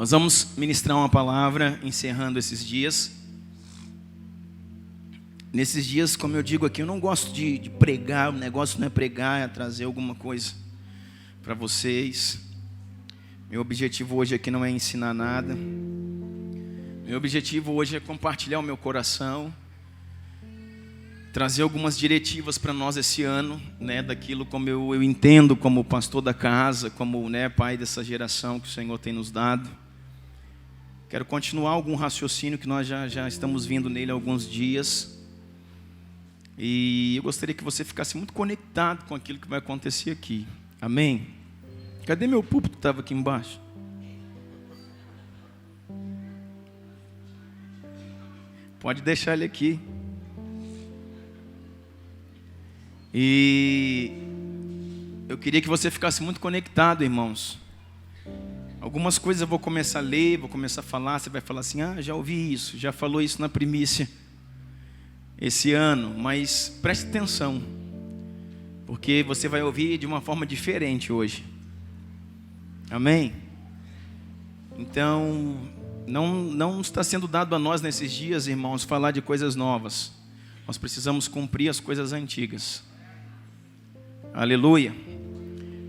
Nós vamos ministrar uma palavra encerrando esses dias. Nesses dias, como eu digo aqui, eu não gosto de pregar. O negócio não é pregar, é trazer alguma coisa para vocês. Meu objetivo hoje aqui não é ensinar nada. Meu objetivo hoje é compartilhar o meu coração, trazer algumas diretivas para nós esse ano, né, daquilo como eu entendo como pastor da casa, como, né, pai dessa geração que o Senhor tem nos dado. Quero continuar algum raciocínio que nós já estamos vindo nele há alguns dias. E eu gostaria que você ficasse muito conectado com aquilo que vai acontecer aqui. Amém? Cadê meu púlpito que estava aqui embaixo? Pode deixar ele aqui. E eu queria que você ficasse muito conectado, irmãos. Algumas coisas eu vou começar a ler, vou começar a falar. Você vai falar assim, já ouvi isso, já falou isso na primícia esse ano. Mas preste atenção, porque você vai ouvir de uma forma diferente hoje. Amém? Então, não está sendo dado a nós nesses dias, irmãos, falar de coisas novas. Nós precisamos cumprir as coisas antigas. Aleluia.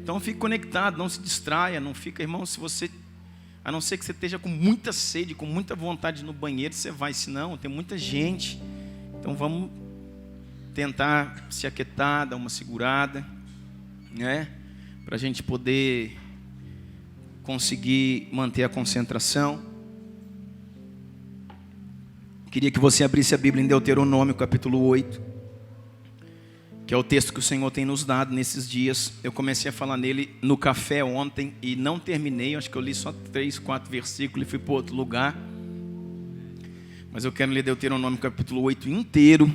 Então fique conectado, não se distraia, não fica, irmão, se você, a não ser que você esteja com muita sede, com muita vontade no banheiro, você vai, senão tem muita gente. Então vamos tentar se aquietar, dar uma segurada, né? Para a gente poder conseguir manter a concentração. Queria que você abrisse a Bíblia em Deuteronômio capítulo 8. Que é o texto que o Senhor tem nos dado nesses dias. Eu comecei a falar nele no café ontem e não terminei. Acho que eu li só 3, 4 versículos e fui para outro lugar. Mas eu quero ler Deuteronômio capítulo 8 inteiro,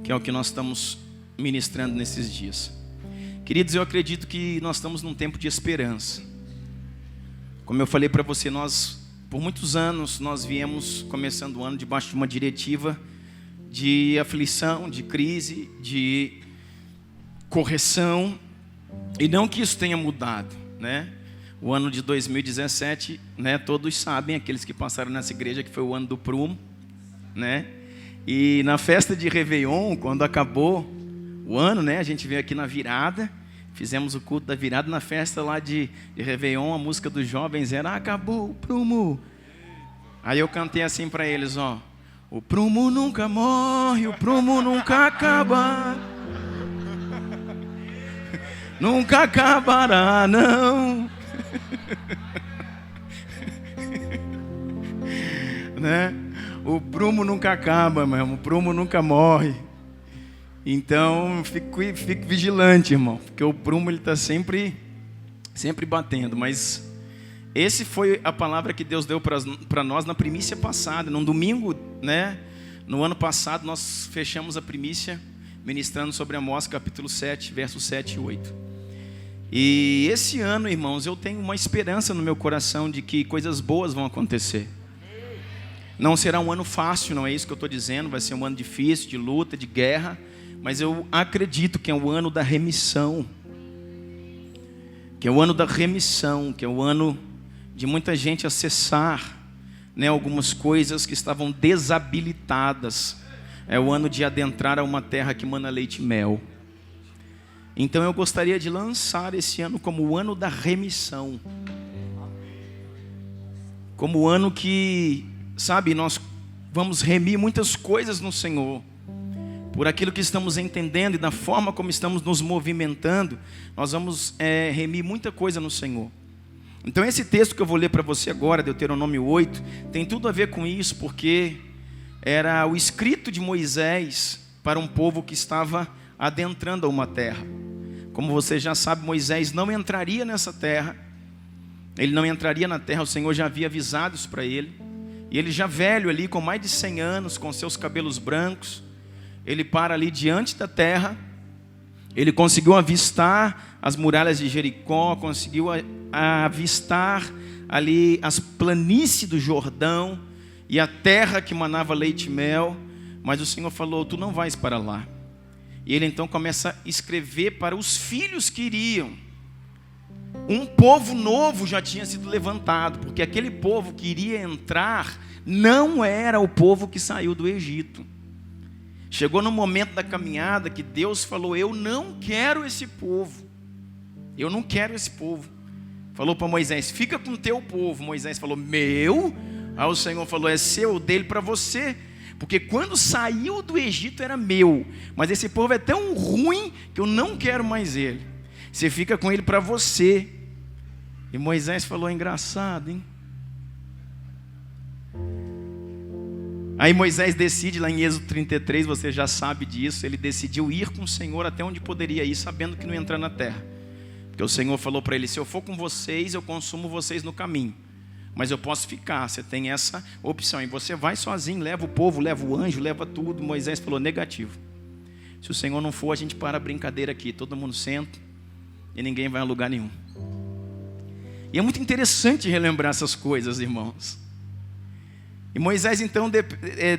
que é o que nós estamos ministrando nesses dias. Queridos, eu acredito que nós estamos num tempo de esperança. Como eu falei para você, por muitos anos, nós viemos começando o ano debaixo de uma diretiva de aflição, de crise, de correção, e não que isso tenha mudado, né? O ano de 2017, né, todos sabem, aqueles que passaram nessa igreja, que foi o ano do prumo, né? E na festa de Réveillon, quando acabou o ano, né, a gente veio aqui na virada, fizemos o culto da virada. Na festa lá de Réveillon, a música dos jovens era acabou o prumo. Aí eu cantei assim para eles, o prumo nunca morre, o prumo nunca acaba. Nunca acabará, não. Né? O prumo nunca acaba, mesmo. O prumo nunca morre. Então, fique vigilante, irmão, porque o prumo ele está sempre batendo. Mas esse foi a palavra que Deus deu para nós na primícia passada, num domingo, né? No ano passado nós fechamos a primícia ministrando sobre Amós capítulo 7, versos 7 e 8. E esse ano, irmãos, eu tenho uma esperança no meu coração de que coisas boas vão acontecer. Não será um ano fácil, não é isso que eu estou dizendo, vai ser um ano difícil, de luta, de guerra, mas eu acredito que é o ano da remissão. Que é o ano da remissão, que é o ano de muita gente acessar, né, algumas coisas que estavam desabilitadas. É o ano de adentrar a uma terra que mana leite e mel. Então eu gostaria de lançar esse ano como o ano da remissão. Como o ano que, sabe, nós vamos remir muitas coisas no Senhor. Por aquilo que estamos entendendo e da forma como estamos nos movimentando, nós vamos remir muita coisa no Senhor. Então esse texto que eu vou ler para você agora, Deuteronômio 8, tem tudo a ver com isso, porque era o escrito de Moisés para um povo que estava adentrando a uma terra. Como você já sabe, Moisés não entraria nessa terra, ele não entraria na terra, o Senhor já havia avisado isso para ele, e ele já velho ali, com mais de 100 anos, com seus cabelos brancos, ele para ali diante da terra, ele conseguiu avistar as muralhas de Jericó, conseguiu avistar ali as planícies do Jordão e a terra que manava leite e mel, mas o Senhor falou, tu não vais para lá. E ele então começa a escrever para os filhos que iriam. Um povo novo já tinha sido levantado, porque aquele povo que iria entrar não era o povo que saiu do Egito. Chegou no momento da caminhada que Deus falou: eu não quero esse povo, eu não quero esse povo. Falou para Moisés: fica com o teu povo. Moisés falou: meu? Aí o Senhor falou: é seu, dele para você, porque quando saiu do Egito era meu, mas esse povo é tão ruim que eu não quero mais ele. Você fica com ele para você. E Moisés falou: engraçado, hein? Aí Moisés decide, lá em Êxodo 33, você já sabe disso, ele decidiu ir com o Senhor até onde poderia ir, sabendo que não ia entrar na terra. Porque o Senhor falou para ele: se eu for com vocês, eu consumo vocês no caminho, mas eu posso ficar, você tem essa opção. E você vai sozinho, leva o povo, leva o anjo, leva tudo. Moisés falou: negativo. Se o Senhor não for, a gente para a brincadeira aqui, todo mundo senta e ninguém vai a lugar nenhum. E é muito interessante relembrar essas coisas, irmãos. E Moisés então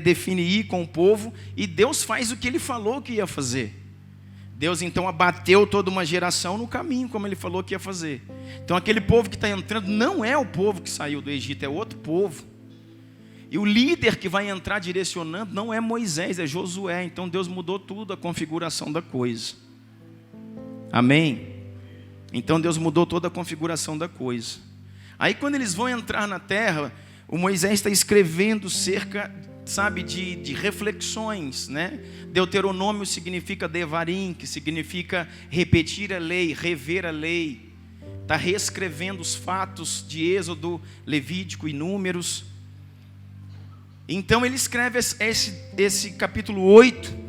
define ir com o povo, e Deus faz o que ele falou que ia fazer. Deus então abateu toda uma geração no caminho, como ele falou que ia fazer. Então aquele povo que está entrando não é o povo que saiu do Egito, é outro povo. E o líder que vai entrar direcionando não é Moisés, é Josué. Então Deus mudou tudo, a configuração da coisa. Amém? Então Deus mudou toda a configuração da coisa. Aí quando eles vão entrar na terra, o Moisés está escrevendo cerca, de reflexões, né? Deuteronômio significa devarim, que significa repetir a lei, rever a lei. Está reescrevendo os fatos de Êxodo, Levítico e Números. Então ele escreve esse capítulo 8,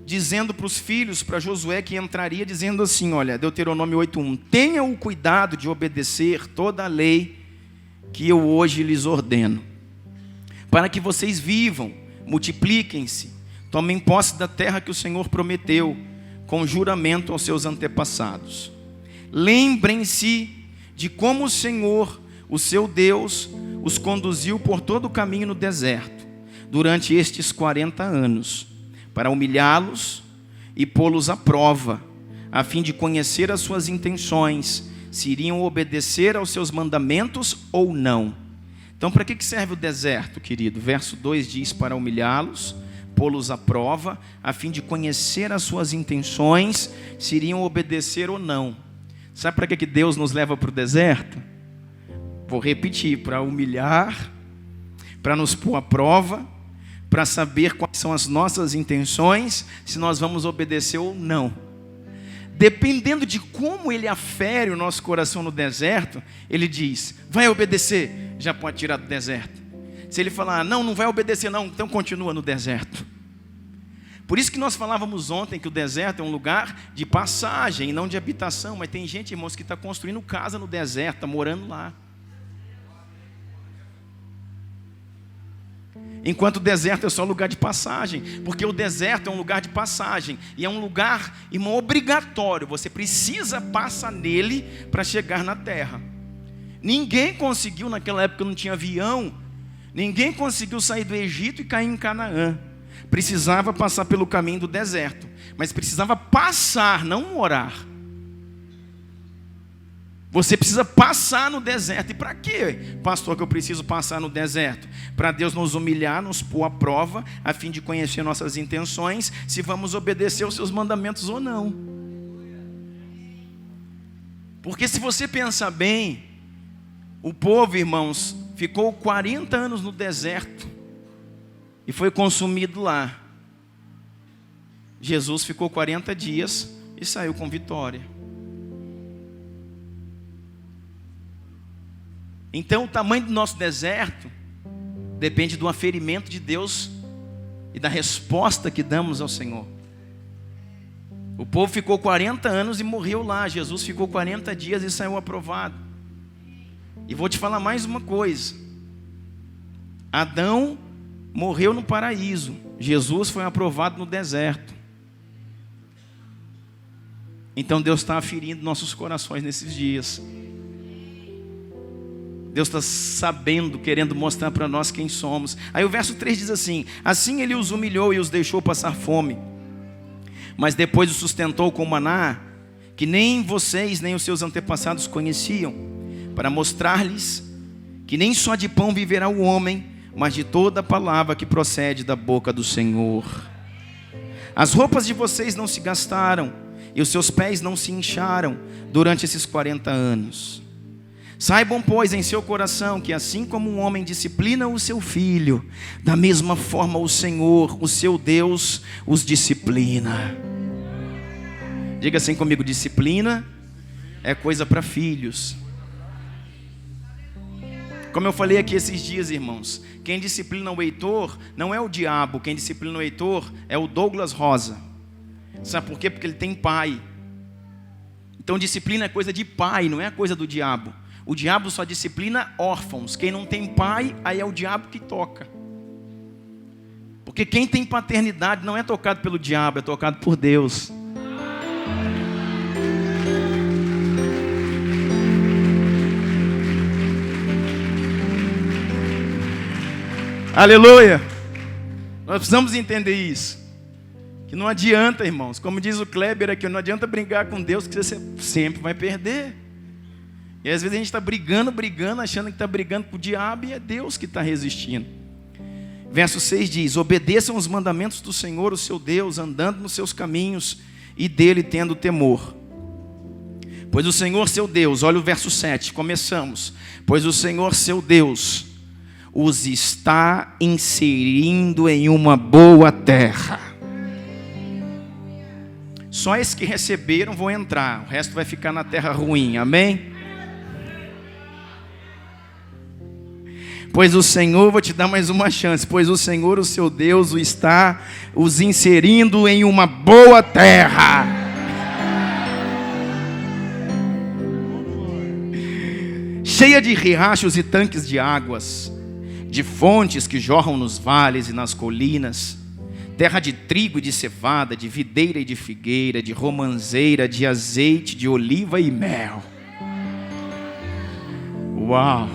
dizendo para os filhos, para Josué que entraria, dizendo assim, olha, Deuteronômio 8:1: tenha o cuidado de obedecer toda a lei que eu hoje lhes ordeno, para que vocês vivam, multipliquem-se, tomem posse da terra que o Senhor prometeu, com juramento aos seus antepassados. Lembrem-se de como o Senhor, o seu Deus, os conduziu por todo o caminho no deserto, durante estes 40 anos, para humilhá-los e pô-los à prova, a fim de conhecer as suas intenções, se iriam obedecer aos seus mandamentos ou não. Então, para que serve o deserto, querido? Verso 2 diz: para humilhá-los, pô-los à prova, a fim de conhecer as suas intenções, se iriam obedecer ou não. Sabe para que Deus nos leva para o deserto? Vou repetir: para humilhar, para nos pôr à prova, para saber quais são as nossas intenções, se nós vamos obedecer ou não. Dependendo de como ele afere o nosso coração no deserto, ele diz: vai obedecer, já pode tirar do deserto. Se ele falar: não vai obedecer não, então continua no deserto. Por isso que nós falávamos ontem que o deserto é um lugar de passagem e não de habitação. Mas tem gente, irmãos, que está construindo casa no deserto, está morando lá. Enquanto o deserto é só lugar de passagem, porque o deserto é um lugar de passagem, e é um lugar, irmão, obrigatório, você precisa passar nele para chegar na terra. Ninguém conseguiu, naquela época não tinha avião, ninguém conseguiu sair do Egito e cair em Canaã. Precisava passar pelo caminho do deserto, mas precisava passar, não morar. Você precisa passar no deserto. E para quê, pastor, que eu preciso passar no deserto? Para Deus nos humilhar, nos pôr à prova, a fim de conhecer nossas intenções, se vamos obedecer aos seus mandamentos ou não. Porque se você pensar bem, o povo, irmãos, ficou 40 anos no deserto e foi consumido lá. Jesus ficou 40 dias e saiu com vitória. Então o tamanho do nosso deserto depende do aferimento de Deus e da resposta que damos ao Senhor. O povo ficou 40 anos e morreu lá. Jesus ficou 40 dias e saiu aprovado. E vou te falar mais uma coisa: Adão morreu no paraíso, Jesus foi aprovado no deserto. Então Deus está aferindo nossos corações nesses dias. Deus está sabendo, querendo mostrar para nós quem somos. Aí o verso 3 diz assim: assim ele os humilhou e os deixou passar fome, mas depois os sustentou com maná, que nem vocês nem os seus antepassados conheciam, para mostrar-lhes que nem só de pão viverá o homem, mas de toda a palavra que procede da boca do Senhor. As roupas de vocês não se gastaram, e os seus pés não se incharam durante esses 40 anos. Saibam, pois, em seu coração que assim como um homem disciplina o seu filho, da mesma forma o Senhor, o seu Deus, os disciplina. Diga assim comigo: disciplina é coisa para filhos. Como eu falei aqui esses dias, irmãos, quem disciplina o Heitor não é o diabo, quem disciplina o Heitor é o Douglas Rosa. Sabe por quê? Porque ele tem pai. Então disciplina é coisa de pai, não é coisa do diabo. O diabo só disciplina órfãos. Quem não tem pai, aí é o diabo que toca. Porque quem tem paternidade não é tocado pelo diabo, é tocado por Deus. Aleluia! Nós precisamos entender isso. Que não adianta, irmãos. Como diz o Kleber aqui, não adianta brigar com Deus, que você sempre vai perder. E às vezes a gente está brigando, achando que está brigando com o diabo, e é Deus que está resistindo. Verso 6 diz: obedeçam os mandamentos do Senhor, o seu Deus, andando nos seus caminhos, e dele tendo temor. Pois o Senhor seu Deus, olha o verso 7, começamos. Pois o Senhor seu Deus os está inserindo em uma boa terra. Só esses que receberam vão entrar, o resto vai ficar na terra ruim, amém? Pois o Senhor, vou te dar mais uma chance, pois o Senhor, o seu Deus, está os inserindo em uma boa terra. Cheia de riachos e tanques de águas, de fontes que jorram nos vales e nas colinas, terra de trigo e de cevada, de videira e de figueira, de romanzeira, de azeite, de oliva e mel. Uau!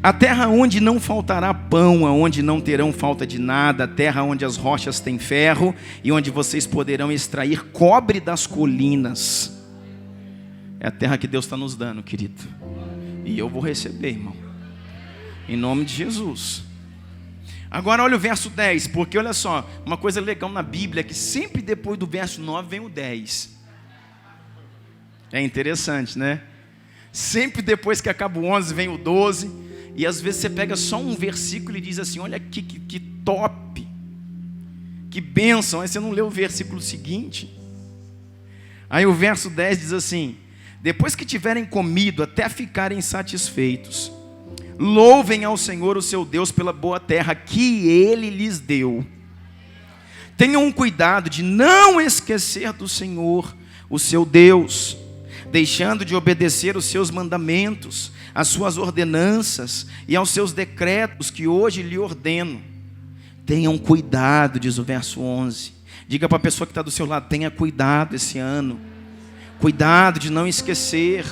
A terra onde não faltará pão, aonde não terão falta de nada, a terra onde as rochas têm ferro e onde vocês poderão extrair cobre das colinas. É a terra que Deus está nos dando, querido. E eu vou receber, irmão. Em nome de Jesus. Agora olha o verso 10, porque olha só, uma coisa legal na Bíblia é que sempre depois do verso 9 vem o 10. É interessante, né? Sempre depois que acaba o 11 vem o 12. E às vezes você pega só um versículo e diz assim: olha que top, que bênção. Aí você não lê o versículo seguinte. Aí o verso 10 diz assim: depois que tiverem comido até ficarem satisfeitos, louvem ao Senhor o seu Deus pela boa terra que Ele lhes deu. Tenham cuidado de não esquecer do Senhor, o seu Deus, deixando de obedecer os seus mandamentos, as suas ordenanças e aos seus decretos que hoje lhe ordeno. Tenham cuidado, diz o verso 11. Diga para a pessoa que está do seu lado: tenha cuidado esse ano. Cuidado de não esquecer.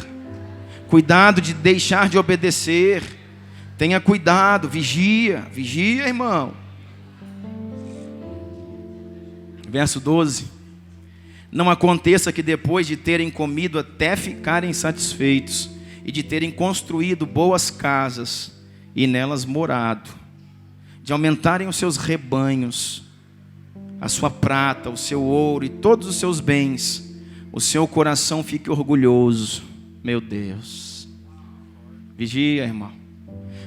Cuidado de deixar de obedecer. Tenha cuidado, vigia, irmão. Verso 12. Não aconteça que depois de terem comido até ficarem satisfeitos, e de terem construído boas casas, e nelas morado, de aumentarem os seus rebanhos, a sua prata, o seu ouro e todos os seus bens, o seu coração fique orgulhoso. Meu Deus. Vigia, irmão.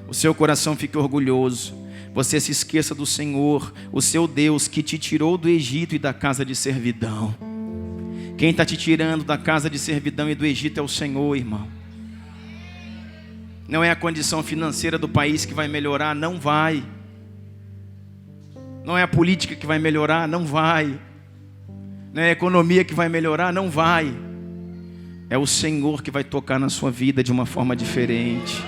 O seu coração fique orgulhoso. Você se esqueça do Senhor, o seu Deus, que te tirou do Egito e da casa de servidão. Quem está te tirando da casa de servidão e do Egito é o Senhor, irmão. Não é a condição financeira do país que vai melhorar, não vai. Não é a política que vai melhorar, não vai. Não é a economia que vai melhorar, não vai. É o Senhor que vai tocar na sua vida de uma forma diferente.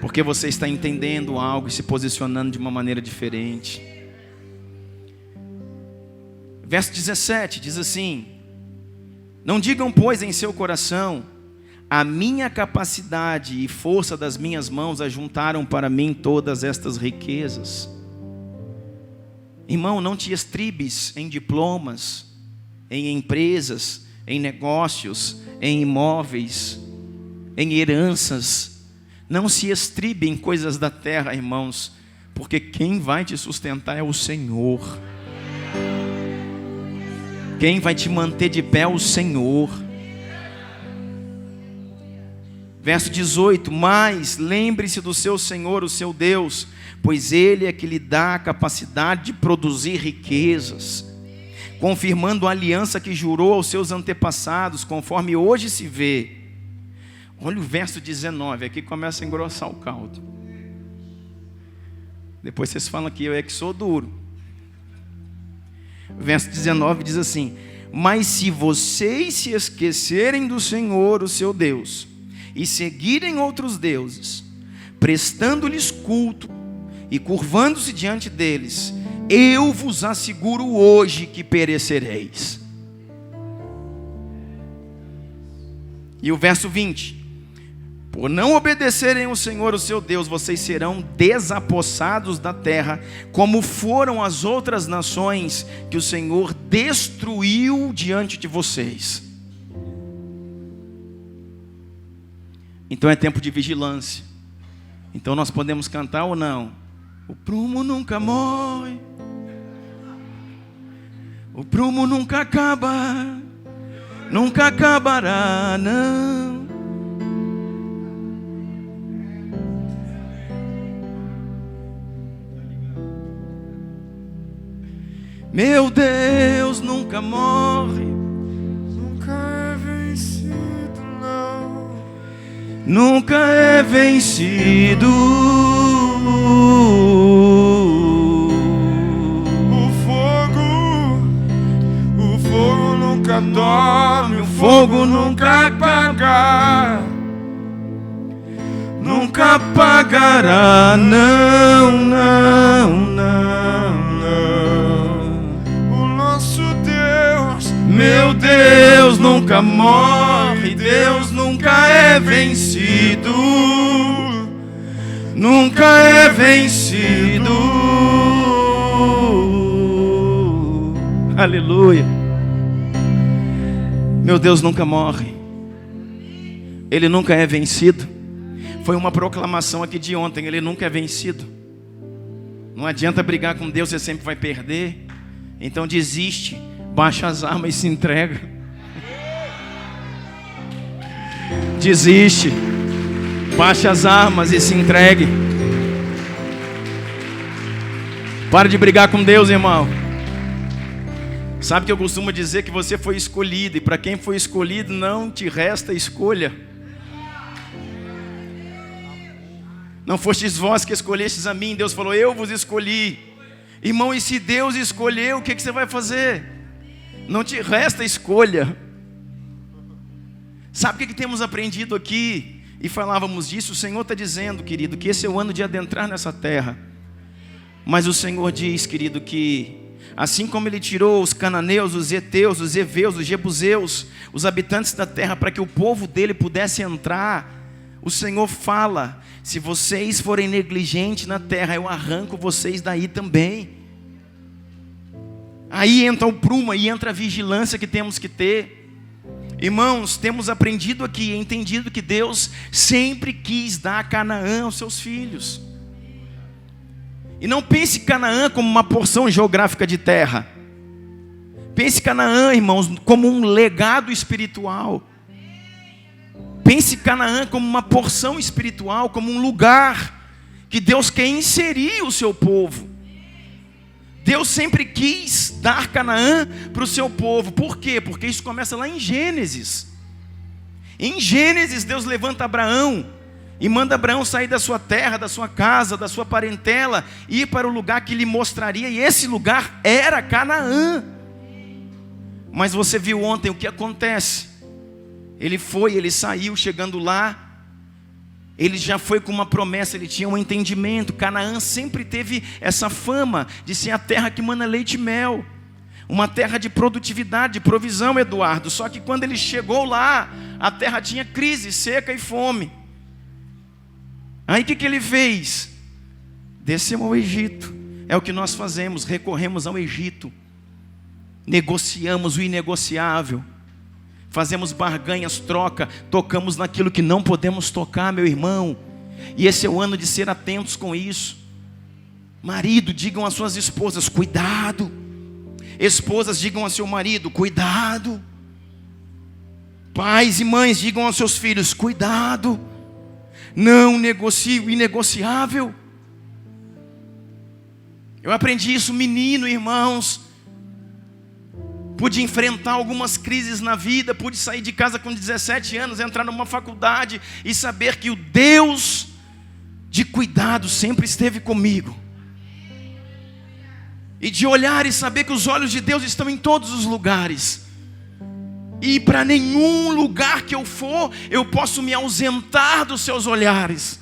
Porque você está entendendo algo e se posicionando de uma maneira diferente. Verso 17 diz assim: não digam, pois, em seu coração: a minha capacidade e força das minhas mãos ajuntaram para mim todas estas riquezas. Irmão, não te estribes em diplomas, em empresas, em negócios, em imóveis, em heranças. Não se estribe em coisas da terra, irmãos, porque quem vai te sustentar é o Senhor. Quem vai te manter de pé é o Senhor. Verso 18: mas lembre-se do seu Senhor, o seu Deus, pois Ele é que lhe dá a capacidade de produzir riquezas, confirmando a aliança que jurou aos seus antepassados, conforme hoje se vê. Olha o verso 19, aqui começa a engrossar o caldo. Depois vocês falam que eu é que sou duro. Verso 19 diz assim: mas se vocês se esquecerem do Senhor, o seu Deus, e seguirem outros deuses, prestando-lhes culto e curvando-se diante deles, eu vos asseguro hoje que perecereis. E o verso 20: por não obedecerem ao Senhor, o seu Deus, vocês serão desapossados da terra, como foram as outras nações que o Senhor destruiu diante de vocês. Então é tempo de vigilância. Então nós podemos cantar ou não? O prumo nunca morre, o prumo nunca acaba, nunca acabará, não. Meu Deus nunca morre, nunca é vencido, não. Nunca é vencido. O fogo nunca dorme, O fogo nunca apaga, nunca apagará, não, não, não, não. O nosso Deus, meu Deus nunca morre, Deus nunca é vencido, nunca é vencido. Aleluia. Meu Deus nunca morre, Ele nunca é vencido. Foi uma proclamação aqui de ontem, Ele nunca é vencido. Não adianta brigar com Deus, você sempre vai perder. Então desiste, baixa as armas e se entrega. Desiste, baixa as armas e se entregue. Para de brigar com Deus, irmão. Sabe que eu costumo dizer que você foi escolhido, e para quem foi escolhido não te resta escolha. Não fostes vós que escolhestes a mim, Deus falou, eu vos escolhi. Irmão, e se Deus escolheu, o que você vai fazer? Não te resta escolha. Sabe o que temos aprendido aqui? E falávamos disso, o Senhor está dizendo, querido, que esse é o ano de adentrar nessa terra. Mas o Senhor diz, querido, que assim como Ele tirou os cananeus, os heteus, os heveus, os jebuseus, os habitantes da terra, para que o povo dele pudesse entrar, o Senhor fala, se vocês forem negligentes na terra, eu arranco vocês daí também. Aí entra o prumo, aí entra a vigilância que temos que ter. Irmãos, temos aprendido aqui, entendido que Deus sempre quis dar Canaã aos seus filhos. E não pense Canaã como uma porção geográfica de terra. Pense Canaã, irmãos, como um legado espiritual. Pense Canaã como uma porção espiritual, como um lugar que Deus quer inserir o seu povo. Deus sempre quis dar Canaã para o seu povo. Por quê? Porque isso começa lá em Gênesis. Em Gênesis, Deus levanta Abraão e manda Abraão sair da sua terra, da sua casa, da sua parentela, e ir para o lugar que lhe mostraria, e esse lugar era Canaã. Mas você viu ontem o que acontece. Ele foi, ele saiu, chegando lá, ele já foi com uma promessa, ele tinha um entendimento. Canaã sempre teve essa fama de ser a terra que mana leite e mel, uma terra de produtividade, de provisão, Eduardo. Só que quando ele chegou lá, a terra tinha crise, seca e fome. Aí o que ele fez? Desceu ao Egito. É o que nós fazemos, recorremos ao Egito. negociamos o inegociável, fazemos barganhas, troca, tocamos naquilo que não podemos tocar, meu irmão. E esse é o ano de ser atentos com isso. Marido, digam às suas esposas, cuidado. Esposas, digam ao seu marido, cuidado. Pais e mães, digam aos seus filhos, cuidado. Não negocie o inegociável. Eu aprendi isso menino, irmãos. Pude enfrentar algumas crises na vida, pude sair de casa com 17 anos, entrar numa faculdade e saber que o Deus de cuidado sempre esteve comigo. E de olhar e saber que os olhos de Deus estão em todos os lugares. E para nenhum lugar que eu for, eu posso me ausentar dos seus olhares.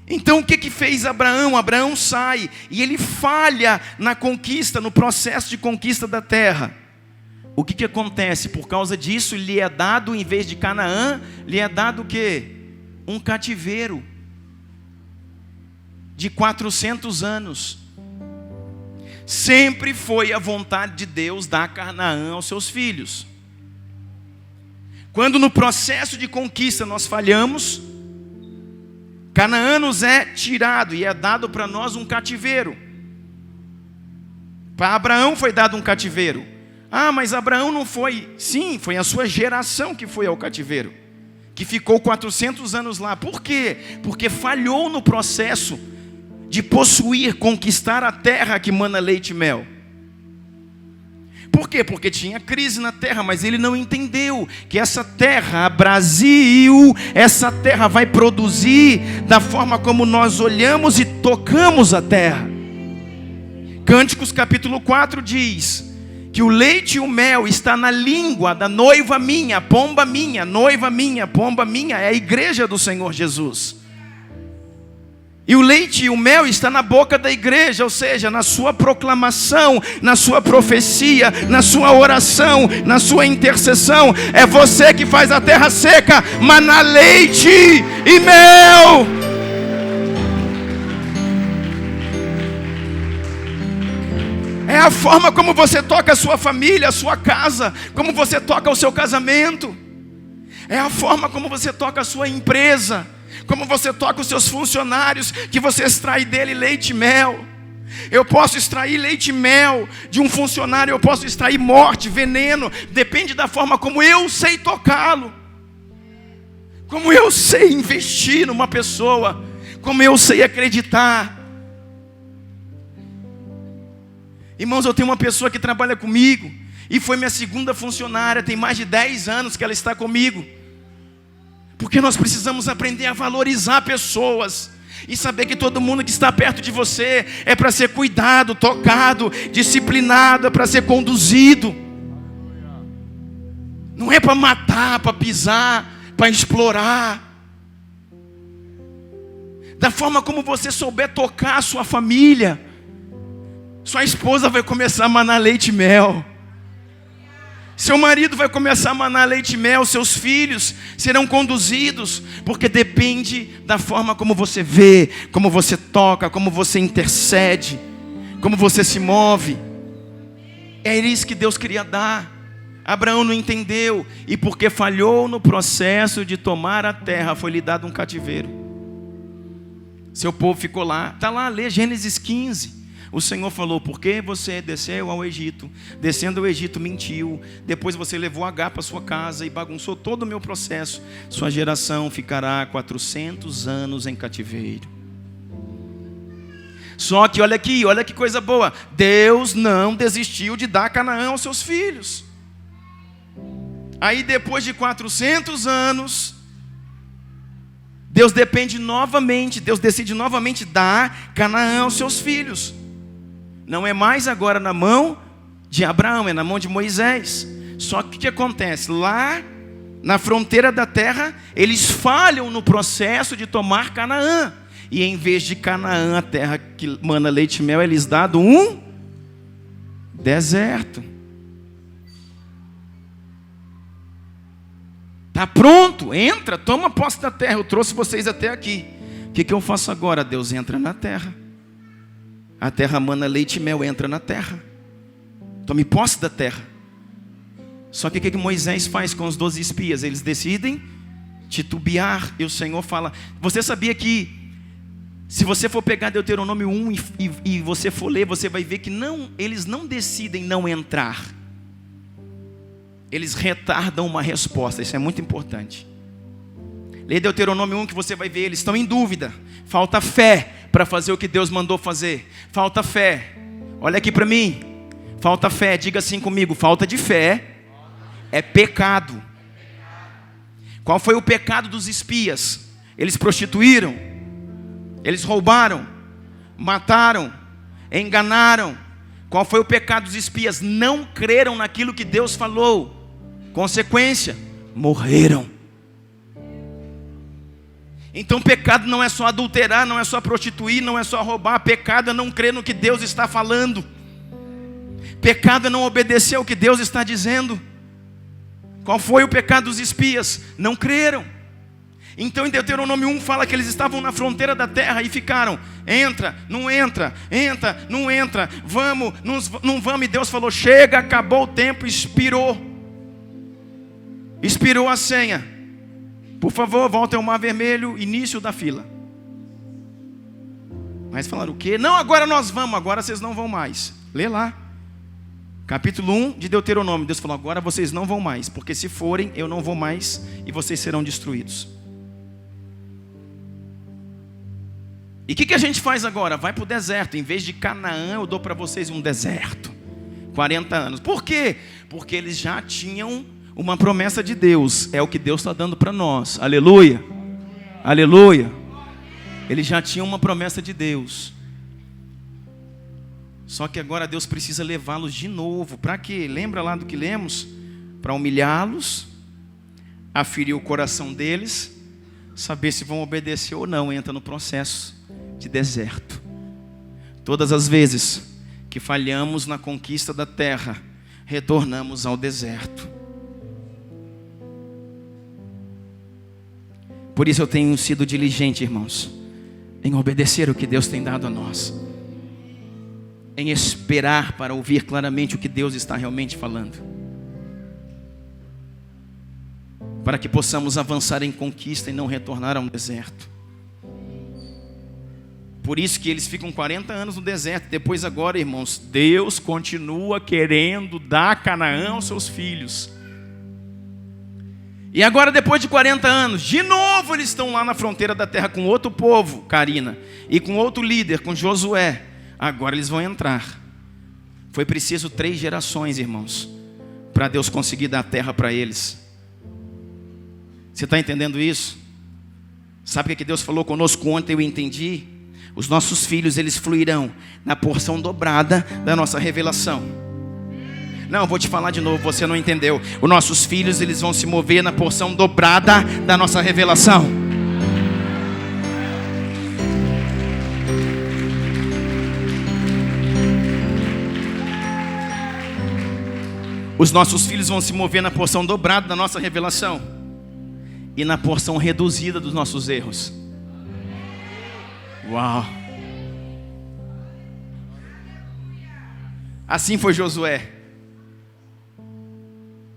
Então o que fez Abraão? Abraão sai e ele falha na conquista, no processo de conquista da terra. O que acontece? Por causa disso, lhe é dado, em vez de Canaã, lhe é dado o quê? Um cativeiro de 400 anos. Sempre foi a vontade de Deus dar Canaã aos seus filhos. Quando no processo de conquista nós falhamos, Canaã nos é tirado e é dado para nós um cativeiro. Para Abraão foi dado um cativeiro. Ah, mas Abraão não foi. Sim, foi a sua geração que foi ao cativeiro, que ficou 400 anos lá. Por quê? Porque falhou no processo de possuir, conquistar a terra que mana leite e mel. Por quê? Porque tinha crise na terra, mas ele não entendeu que essa terra, Brasil, essa terra vai produzir da forma como nós olhamos e tocamos a terra. Cânticos capítulo 4 diz que o leite e o mel está na língua da noiva minha, pomba minha, noiva minha, pomba minha, é a igreja do Senhor Jesus. E o leite e o mel está na boca da igreja, ou seja, na sua proclamação, na sua profecia, na sua oração, na sua intercessão. É você que faz a terra seca, maná leite e mel. É a forma como você toca a sua família, a sua casa, como você toca o seu casamento. É a forma como você toca a sua empresa, como você toca os seus funcionários, que você extrai dele leite e mel. Eu posso extrair leite e mel de um funcionário, eu posso extrair morte, veneno, depende da forma como eu sei tocá-lo, como eu sei investir numa pessoa, como eu sei acreditar. Irmãos, eu tenho uma pessoa que trabalha comigo, e foi minha segunda funcionária, tem mais de 10 anos que ela está comigo. Porque nós precisamos aprender a valorizar pessoas e saber que todo mundo que está perto de você é para ser cuidado, tocado, disciplinado, é para ser conduzido. Não é para matar, para pisar, para explorar. Da forma como você souber tocar a sua família, sua esposa vai começar a manar leite e mel. Seu marido vai começar a manar leite e mel, seus filhos serão conduzidos, porque depende da forma como você vê, como você toca, como você intercede, como você se move. É isso que Deus queria dar. Abraão não entendeu, e porque falhou no processo de tomar a terra, foi lhe dado um cativeiro. Seu povo ficou lá, está lá, lê Gênesis 15. O Senhor falou, porque você desceu ao Egito, descendo ao Egito mentiu, depois você levou H para sua casa e bagunçou todo o meu processo, sua geração ficará 400 anos em cativeiro. Só que olha aqui, olha que coisa boa, Deus não desistiu de dar Canaã aos seus filhos. Aí depois de 400 anos, Deus decide novamente dar Canaã aos seus filhos. Não é mais agora na mão de Abraão, é na mão de Moisés. Só que o que acontece? Lá na fronteira da terra, eles falham no processo de tomar Canaã. E em vez de Canaã, a terra que mana leite e mel, é lhes dado um deserto. Está pronto, entra, toma posse da terra. Eu trouxe vocês até aqui. O que eu faço agora? Deus entra na terra. A terra mana leite e mel, entra na terra. Tome posse da terra. Só que o que Moisés faz com os 12 espias? Eles decidem titubear. E o Senhor fala... Você sabia que se você for pegar Deuteronômio 1 e você for ler, você vai ver que eles não decidem não entrar. Eles retardam uma resposta. Isso é muito importante. Lê Deuteronômio 1 que você vai ver. Eles estão em dúvida. Falta fé para fazer o que Deus mandou fazer. Falta fé. Olha aqui para mim. Falta fé. Diga assim comigo. Falta de fé é pecado. Qual foi o pecado dos espias? Eles prostituíram. Eles roubaram. Mataram. Enganaram. Qual foi o pecado dos espias? Não creram naquilo que Deus falou. Consequência, morreram. Então pecado não é só adulterar, não é só prostituir, não é só roubar. Pecado é não crer no que Deus está falando. Pecado é não obedecer ao que Deus está dizendo. Qual foi o pecado dos espias? Não creram. Então em Deuteronômio 1 fala que eles estavam na fronteira da terra e ficaram, entra, não entra, entra, não entra, vamos, não vamos. E Deus falou, chega, acabou o tempo, expirou a senha. Por favor, voltem ao Mar Vermelho, início da fila. Mas falaram o quê? Não, agora nós vamos, agora vocês não vão mais. Lê lá. Capítulo 1 de Deuteronômio. Deus falou, agora vocês não vão mais, porque se forem, eu não vou mais e vocês serão destruídos. E o que a gente faz agora? Vai para o deserto. Em vez de Canaã, eu dou para vocês um deserto. 40 anos. Por quê? Porque eles já tinham uma promessa de Deus. É o que Deus está dando para nós. Aleluia. Aleluia. Eles já tinham uma promessa de Deus. Só que agora Deus precisa levá-los de novo. Para quê? Lembra lá do que lemos? Para humilhá-los, aferir o coração deles, saber se vão obedecer ou não. Entra no processo de deserto. Todas as vezes que falhamos na conquista da terra, retornamos ao deserto. Por isso eu tenho sido diligente, irmãos, em obedecer o que Deus tem dado a nós, em esperar para ouvir claramente o que Deus está realmente falando, para que possamos avançar em conquista e não retornar a um deserto. Por isso que eles ficam 40 anos no deserto. Depois agora, irmãos, Deus continua querendo dar Canaã aos seus filhos. E agora, depois de 40 anos, de novo eles estão lá na fronteira da terra com outro povo, Karina, e com outro líder, com Josué. Agora eles vão entrar. Foi preciso 3 gerações, irmãos, para Deus conseguir dar a terra para eles. Você está entendendo isso? Sabe o que Deus falou conosco ontem? Eu entendi. Os nossos filhos, eles fluirão na porção dobrada da nossa revelação. Não, eu vou te falar de novo, você não entendeu. Os nossos filhos, eles vão se mover na porção dobrada da nossa revelação. Os nossos filhos vão se mover na porção dobrada da nossa revelação e na porção reduzida dos nossos erros. Uau! Assim foi Josué.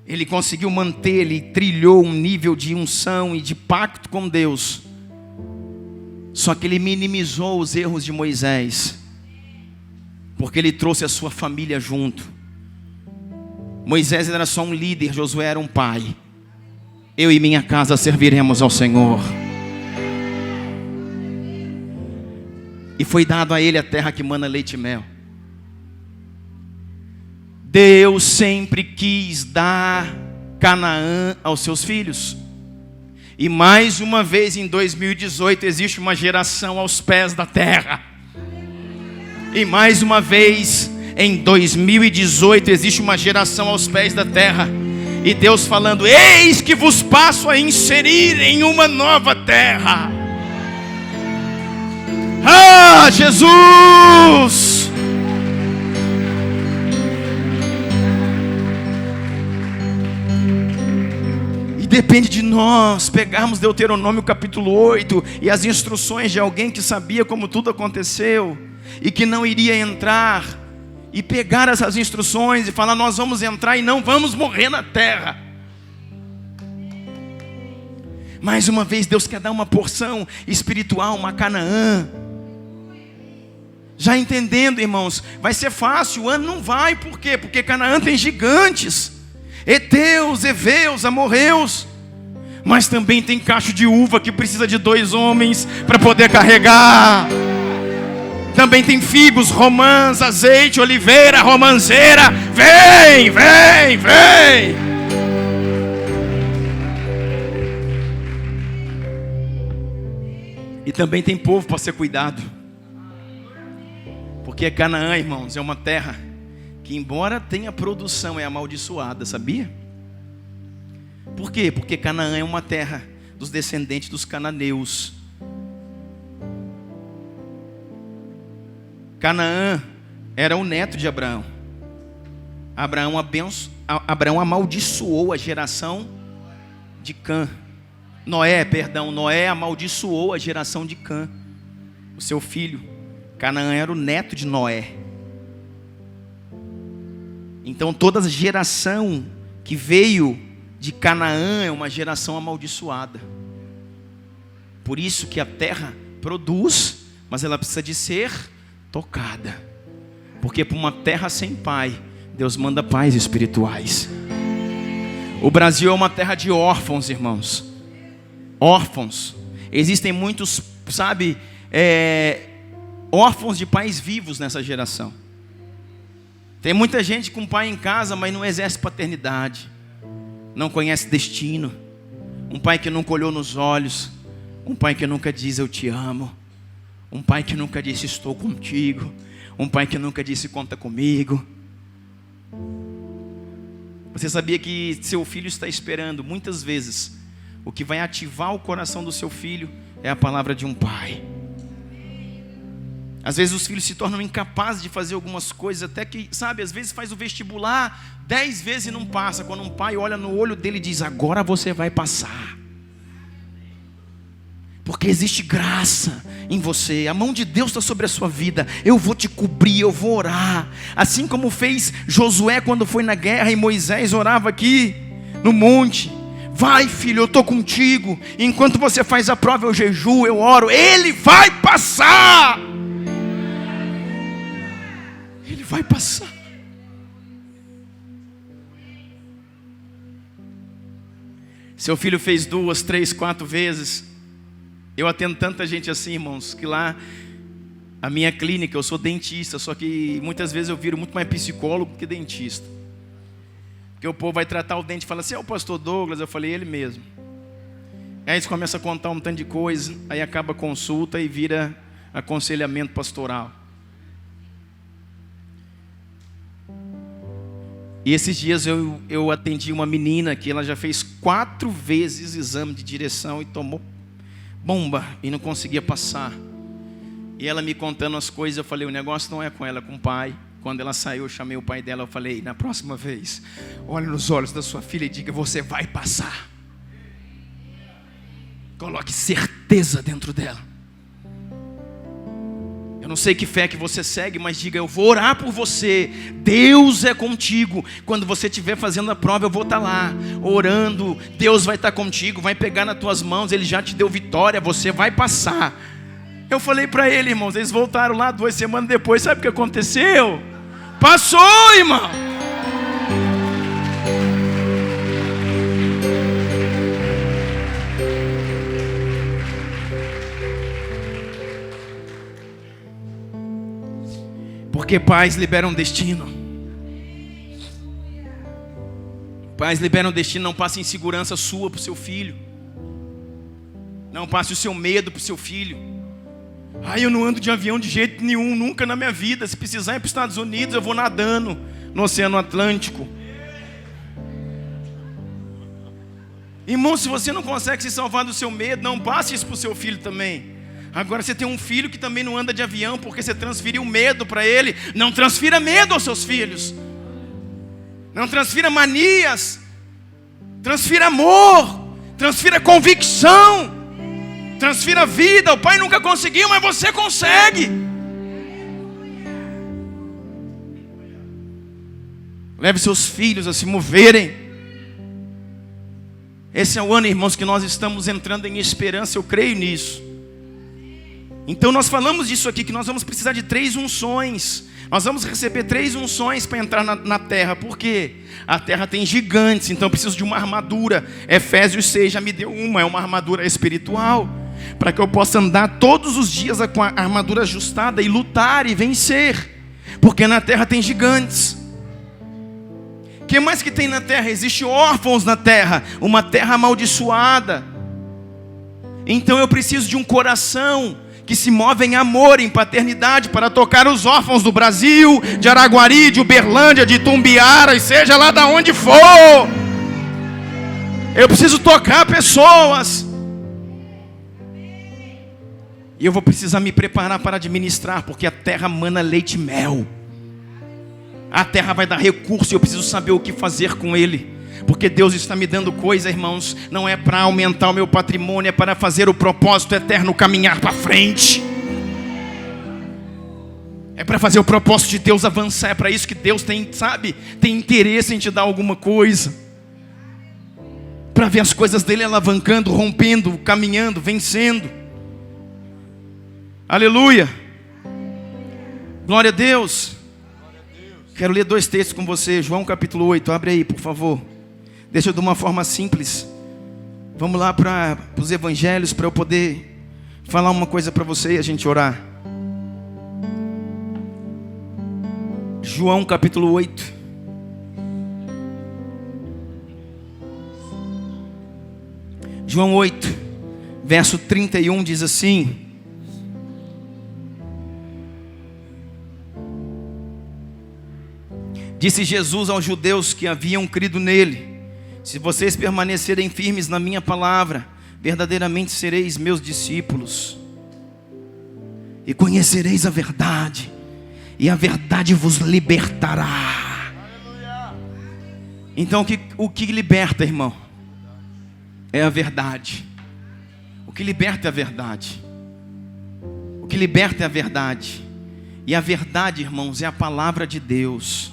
Ele conseguiu manter, ele trilhou um nível de unção e de pacto com Deus. Só que ele minimizou os erros de Moisés, porque ele trouxe a sua família junto. Moisés era só um líder, Josué era um pai. Eu e minha casa serviremos ao Senhor. E foi dado a ele a terra que mana leite e mel. Deus sempre quis dar Canaã aos seus filhos. E mais uma vez em 2018 existe uma geração aos pés da terra. E mais uma vez em 2018 existe uma geração aos pés da terra. E Deus falando: eis que vos passo a inserir em uma nova terra. Ah, Jesus! E depende de nós pegarmos Deuteronômio capítulo 8 e as instruções de alguém que sabia como tudo aconteceu. e que não iria entrar e pegar essas instruções e falar: nós vamos entrar e não vamos morrer na terra. Mais uma vez Deus quer dar uma porção espiritual, uma Canaã. Já entendendo, irmãos, vai ser fácil, o ano não vai. Por quê? Porque Canaã tem gigantes, heteus, heveus, amorreus. Mas também tem cacho de uva que precisa de 2 homens para poder carregar. Também tem figos, romãs, azeite, oliveira, romanceira. Vem, vem, vem. E também tem povo para ser cuidado. Porque Canaã, irmãos, é uma terra que, embora tenha produção, é amaldiçoada, sabia? Por quê? Porque Canaã é uma terra dos descendentes dos cananeus. Canaã era o neto de Abraão. Abraão amaldiçoou a geração de Cã. Noé amaldiçoou a geração de Cã, o seu filho. Canaã era o neto de Noé. Então toda a geração que veio de Canaã é uma geração amaldiçoada. Por isso que a terra produz, mas ela precisa de ser tocada. Porque para uma terra sem pai, Deus manda pais espirituais. O Brasil é uma terra de órfãos, irmãos. Órfãos. Existem muitos, órfãos de pais vivos nessa geração. Tem muita gente com pai em casa, mas não exerce paternidade, não conhece destino. Um pai que nunca olhou nos olhos, um pai que nunca diz eu te amo, um pai que nunca disse estou contigo, um pai que nunca disse conta comigo. Você sabia que seu filho está esperando muitas vezes? O que vai ativar o coração do seu filho é a palavra de um pai. Às vezes os filhos se tornam incapazes de fazer algumas coisas, até que, às vezes faz o vestibular 10 vezes e não passa. Quando um pai olha no olho dele e diz: agora você vai passar. Porque existe graça em você, a mão de Deus está sobre a sua vida. Eu vou te cobrir, eu vou orar. Assim como fez Josué quando foi na guerra e Moisés orava aqui no monte. Vai, filho, eu estou contigo. Enquanto você faz a prova, eu jejuo, eu oro. Ele vai passar. Ele vai passar. Seu filho fez 2, 3, 4 vezes. Eu atendo tanta gente assim, irmãos, que lá, a minha clínica, eu sou dentista, só que muitas vezes eu viro muito mais psicólogo que dentista. Porque o povo vai tratar o dente e fala assim: é o pastor Douglas? Eu falei: ele mesmo. Aí eles começam a contar um tanto de coisa, aí acaba a consulta e vira aconselhamento pastoral. E esses dias eu atendi uma menina que ela já fez 4 vezes exame de direção e tomou bomba e não conseguia passar. E ela me contando as coisas, eu falei: o negócio não é com ela, é com o pai. Quando ela saiu, eu chamei o pai dela, eu falei: na próxima vez, olhe nos olhos da sua filha e diga: você vai passar. Coloque certeza dentro dela. Eu não sei que fé que você segue, mas diga: eu vou orar por você. Deus é contigo. Quando você estiver fazendo a prova, eu vou estar lá orando. Deus vai estar contigo, vai pegar nas tuas mãos. Ele já te deu vitória, você vai passar. Eu falei para ele, irmãos, eles voltaram lá 2 semanas depois. Sabe o que aconteceu? Passou, irmão. Porque pais liberam destino. Pais liberam destino. Não passe insegurança sua para o seu filho. Não passe o seu medo para o seu filho. Eu não ando de avião de jeito nenhum, nunca na minha vida. Se precisar ir para os Estados Unidos, eu vou nadando no Oceano Atlântico. Irmão, se você não consegue se salvar do seu medo, não passe isso para o seu filho também. Agora você tem um filho que também não anda de avião porque você transferiu medo para ele. Não transfira medo aos seus filhos. Não transfira manias. Transfira amor. Transfira convicção. Transfira vida. O pai nunca conseguiu, mas você consegue. Leve seus filhos a se moverem. Esse é o ano, irmãos, que nós estamos entrando em esperança, eu creio nisso. Então nós falamos disso aqui, que nós vamos precisar de 3 unções. Nós vamos receber 3 unções para entrar na terra. Por quê? A terra tem gigantes, então eu preciso de uma armadura. Efésios 6 já me deu uma, é uma armadura espiritual, para que eu possa andar todos os dias com a armadura ajustada e lutar e vencer. Porque na terra tem gigantes. O que mais que tem na terra? Existem órfãos na terra, uma terra amaldiçoada. Então eu preciso de um coração que se move em amor, em paternidade, para tocar os órfãos do Brasil, de Araguari, de Uberlândia, de Itumbiara, e seja lá de onde for. Eu preciso tocar pessoas. E eu vou precisar me preparar para administrar, porque a terra mana leite e mel. A terra vai dar recurso e eu preciso saber o que fazer com ele. Porque Deus está me dando coisa, irmãos, não é para aumentar o meu patrimônio, é para fazer o propósito eterno caminhar para frente. É para fazer o propósito de Deus avançar, é para isso que Deus tem, sabe, tem interesse em te dar alguma coisa. Para ver as coisas dele alavancando, rompendo, caminhando, vencendo. Aleluia. Glória a Deus. Quero ler 2 textos com você. João capítulo 8, abre aí, por favor. Deixa eu de uma forma simples. Vamos lá para os evangelhos, para eu poder falar uma coisa para você e a gente orar. João capítulo 8. João 8, verso 31 diz assim: Disse Jesus aos judeus que haviam crido nele: se vocês permanecerem firmes na minha palavra, verdadeiramente sereis meus discípulos, e conhecereis a verdade, e a verdade vos libertará. Então o que liberta, irmão, é a verdade. O que liberta é a verdade. O que liberta é a verdade. E a verdade, irmãos, é a palavra de Deus.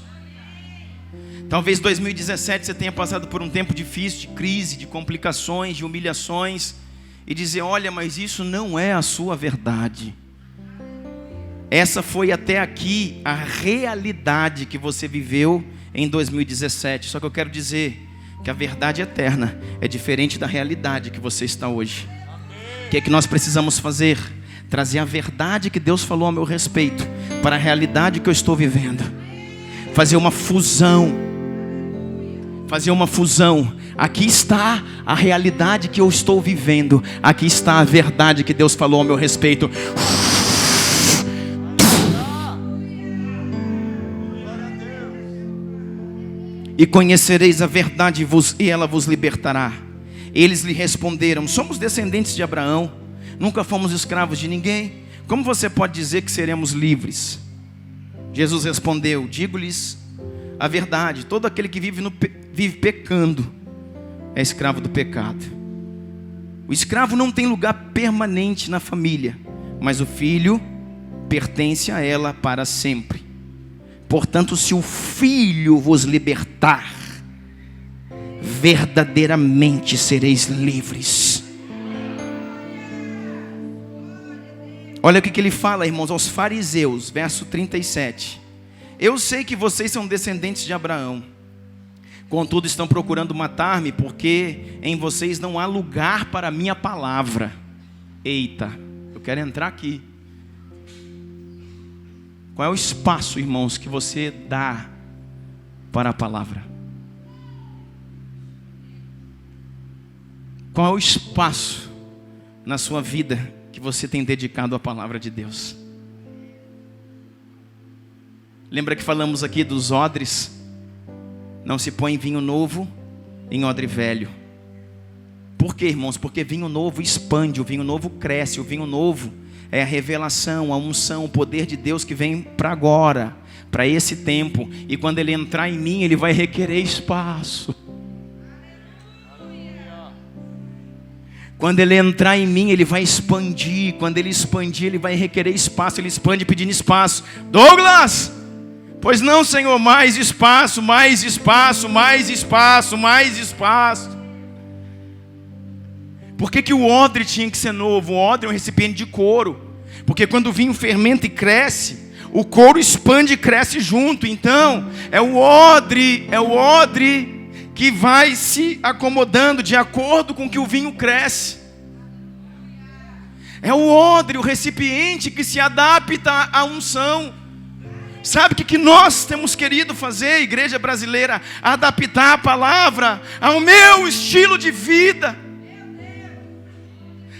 Talvez 2017 você tenha passado por um tempo difícil, de crise, de complicações, de humilhações, e dizer: olha, mas isso não é a sua verdade. Essa foi até aqui a realidade que você viveu em 2017. Só que eu quero dizer que a verdade eterna é diferente da realidade que você está hoje. O que é que nós precisamos fazer? Trazer a verdade que Deus falou a meu respeito para a realidade que eu estou vivendo. Fazer uma fusão. Aqui está a realidade que eu estou vivendo. Aqui está a verdade que Deus falou a meu respeito. E conhecereis a verdade e ela vos libertará. Eles lhe responderam: somos descendentes de Abraão, nunca fomos escravos de ninguém. Como você pode dizer que seremos livres? Jesus respondeu: digo-lhes a verdade, todo aquele que vive pecando é escravo do pecado. O escravo não tem lugar permanente na família, mas o filho pertence a ela para sempre. Portanto, se o filho vos libertar, verdadeiramente sereis livres. Olha o que ele fala, irmãos, aos fariseus, verso 37. Eu sei que vocês são descendentes de Abraão, contudo estão procurando matar-me, porque em vocês não há lugar para a minha palavra. Eita, eu quero entrar aqui. Qual é o espaço, irmãos, que você dá para a palavra? Qual é o espaço na sua vida que você tem dedicado à palavra de Deus? Lembra que falamos aqui dos odres? Não se põe vinho novo em odre velho. Por quê, irmãos? Porque vinho novo expande, o vinho novo cresce, o vinho novo é a revelação, a unção, o poder de Deus que vem para agora, para esse tempo. E quando ele entrar em mim, ele vai requerer espaço. Quando ele entrar em mim, ele vai expandir. Quando ele expandir, ele vai requerer espaço. Ele expande pedindo espaço. Douglas! Pois não, Senhor, mais espaço, mais espaço, mais espaço, mais espaço. Por que o odre tinha que ser novo? O odre é um recipiente de couro. Porque quando o vinho fermenta e cresce, o couro expande e cresce junto. Então, é o odre que vai se acomodando de acordo com que o vinho cresce. É o odre, o recipiente que se adapta à unção. Sabe o que nós temos querido fazer, igreja brasileira? Adaptar a palavra ao meu estilo de vida.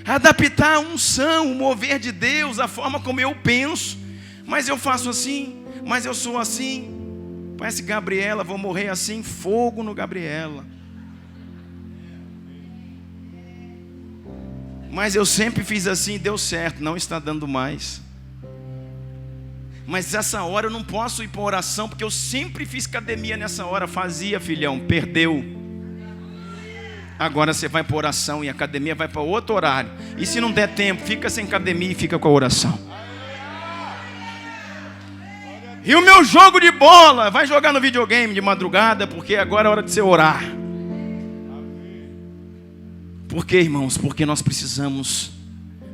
Adaptar a unção, o mover de Deus, a forma como eu penso. Mas eu faço assim, mas eu sou assim. Parece Gabriela, vou morrer assim, fogo no Gabriela. Mas eu sempre fiz assim, deu certo, não está dando mais. Mas essa hora eu não posso ir para oração, porque eu sempre fiz academia nessa hora. Fazia, filhão, perdeu. Agora você vai para oração e a academia vai para outro horário. E se não der tempo, fica sem academia e fica com a oração. E o meu jogo de bola, vai jogar no videogame de madrugada, porque agora é hora de você orar. Por quê, irmãos? Porque nós precisamos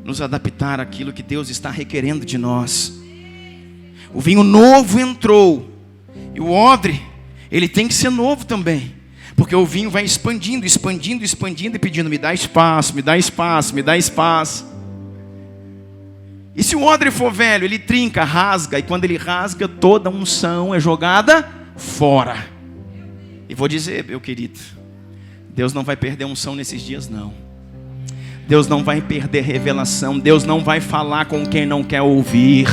nos adaptar àquilo que Deus está requerendo de nós. O vinho novo entrou, e o odre, ele tem que ser novo também. Porque o vinho vai expandindo, expandindo, expandindo e pedindo, me dá espaço, me dá espaço, me dá espaço. E se o odre for velho, ele trinca, rasga, e quando ele rasga, toda a unção é jogada fora. E vou dizer, meu querido, Deus não vai perder unção nesses dias, não. Deus não vai perder revelação. Deus não vai falar com quem não quer ouvir.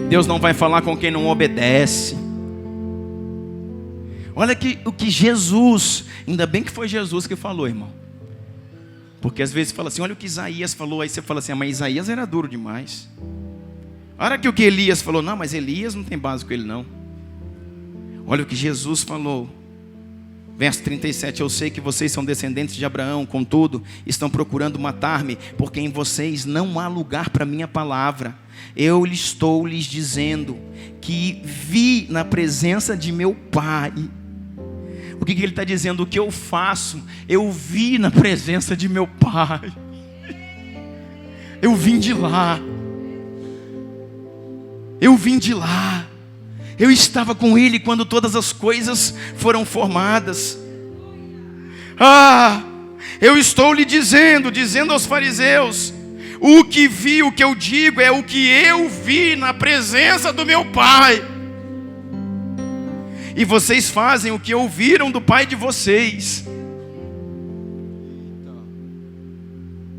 Deus não vai falar com quem não obedece. Olha o que Jesus, ainda bem que foi Jesus que falou, irmão. Porque às vezes fala assim, olha o que Isaías falou. Aí você fala assim, mas Isaías era duro demais. Olha que o que Elias falou, não, mas Elias não tem base com ele não. Olha o que Jesus falou. Verso 37, eu sei que vocês são descendentes de Abraão, contudo, estão procurando matar-me, porque em vocês não há lugar para minha palavra. Eu estou lhes dizendo que vi na presença de meu Pai. O que ele está dizendo? O que eu faço, eu vi na presença de meu Pai. Eu vim de lá. Eu vim de lá. Eu estava com Ele quando todas as coisas foram formadas. Eu estou lhe dizendo aos fariseus, o que vi, o que eu digo é o que eu vi na presença do meu Pai. E vocês fazem o que ouviram do pai de vocês.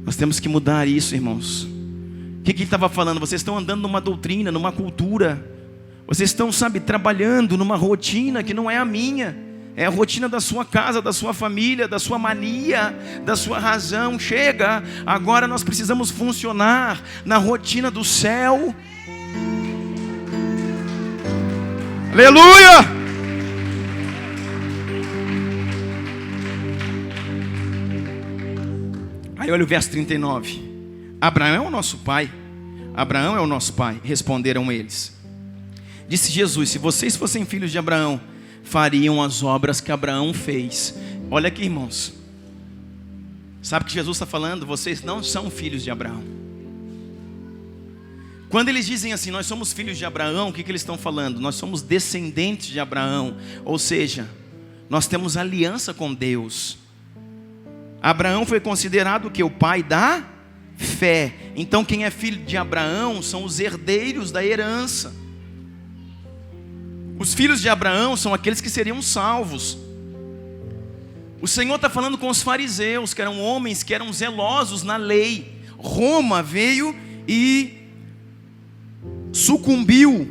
Nós temos que mudar isso, irmãos. O que ele estava falando? Vocês estão andando numa doutrina, numa cultura. Vocês estão, trabalhando numa rotina que não é a minha. É a rotina da sua casa, da sua família, da sua mania, da sua razão. Chega, agora nós precisamos funcionar na rotina do céu. Aleluia! Aí olha o verso 39. Abraão é o nosso pai. Abraão é o nosso pai. Responderam eles. Disse Jesus, se vocês fossem filhos de Abraão, fariam as obras que Abraão fez. Olha aqui, irmãos. Sabe o que Jesus está falando? Vocês não são filhos de Abraão. Quando eles dizem assim, nós somos filhos de Abraão, o que eles estão falando? Nós somos descendentes de Abraão. Ou seja, nós temos aliança com Deus. Abraão foi considerado o que? O pai da fé. Então quem é filho de Abraão são os herdeiros da herança. Os filhos de Abraão são aqueles que seriam salvos. O Senhor está falando com os fariseus, que eram homens que eram zelosos na lei. Roma veio e sucumbiu.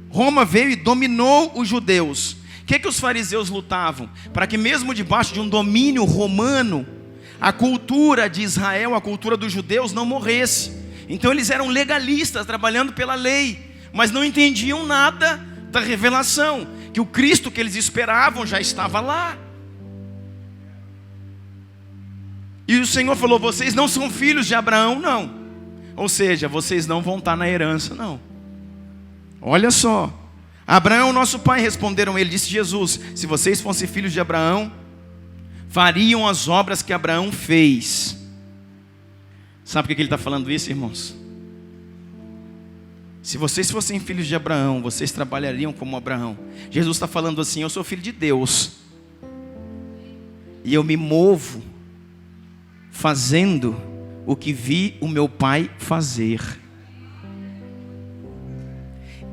Roma veio e dominou os judeus. O que os fariseus lutavam? Para que mesmo debaixo de um domínio romano, a cultura de Israel, a cultura dos judeus não morresse. Então eles eram legalistas, trabalhando pela lei, mas não entendiam nada da revelação, que o Cristo que eles esperavam já estava lá. E o Senhor falou, vocês não são filhos de Abraão, não. Ou seja, vocês não vão estar na herança, não. Olha só, Abraão é o nosso pai, responderam ele. Disse Jesus: se vocês fossem filhos de Abraão, fariam as obras que Abraão fez. Sabe por que ele está falando isso, irmãos? Se vocês fossem filhos de Abraão, vocês trabalhariam como Abraão. Jesus está falando assim: eu sou filho de Deus, e eu me movo fazendo o que vi o meu pai fazer.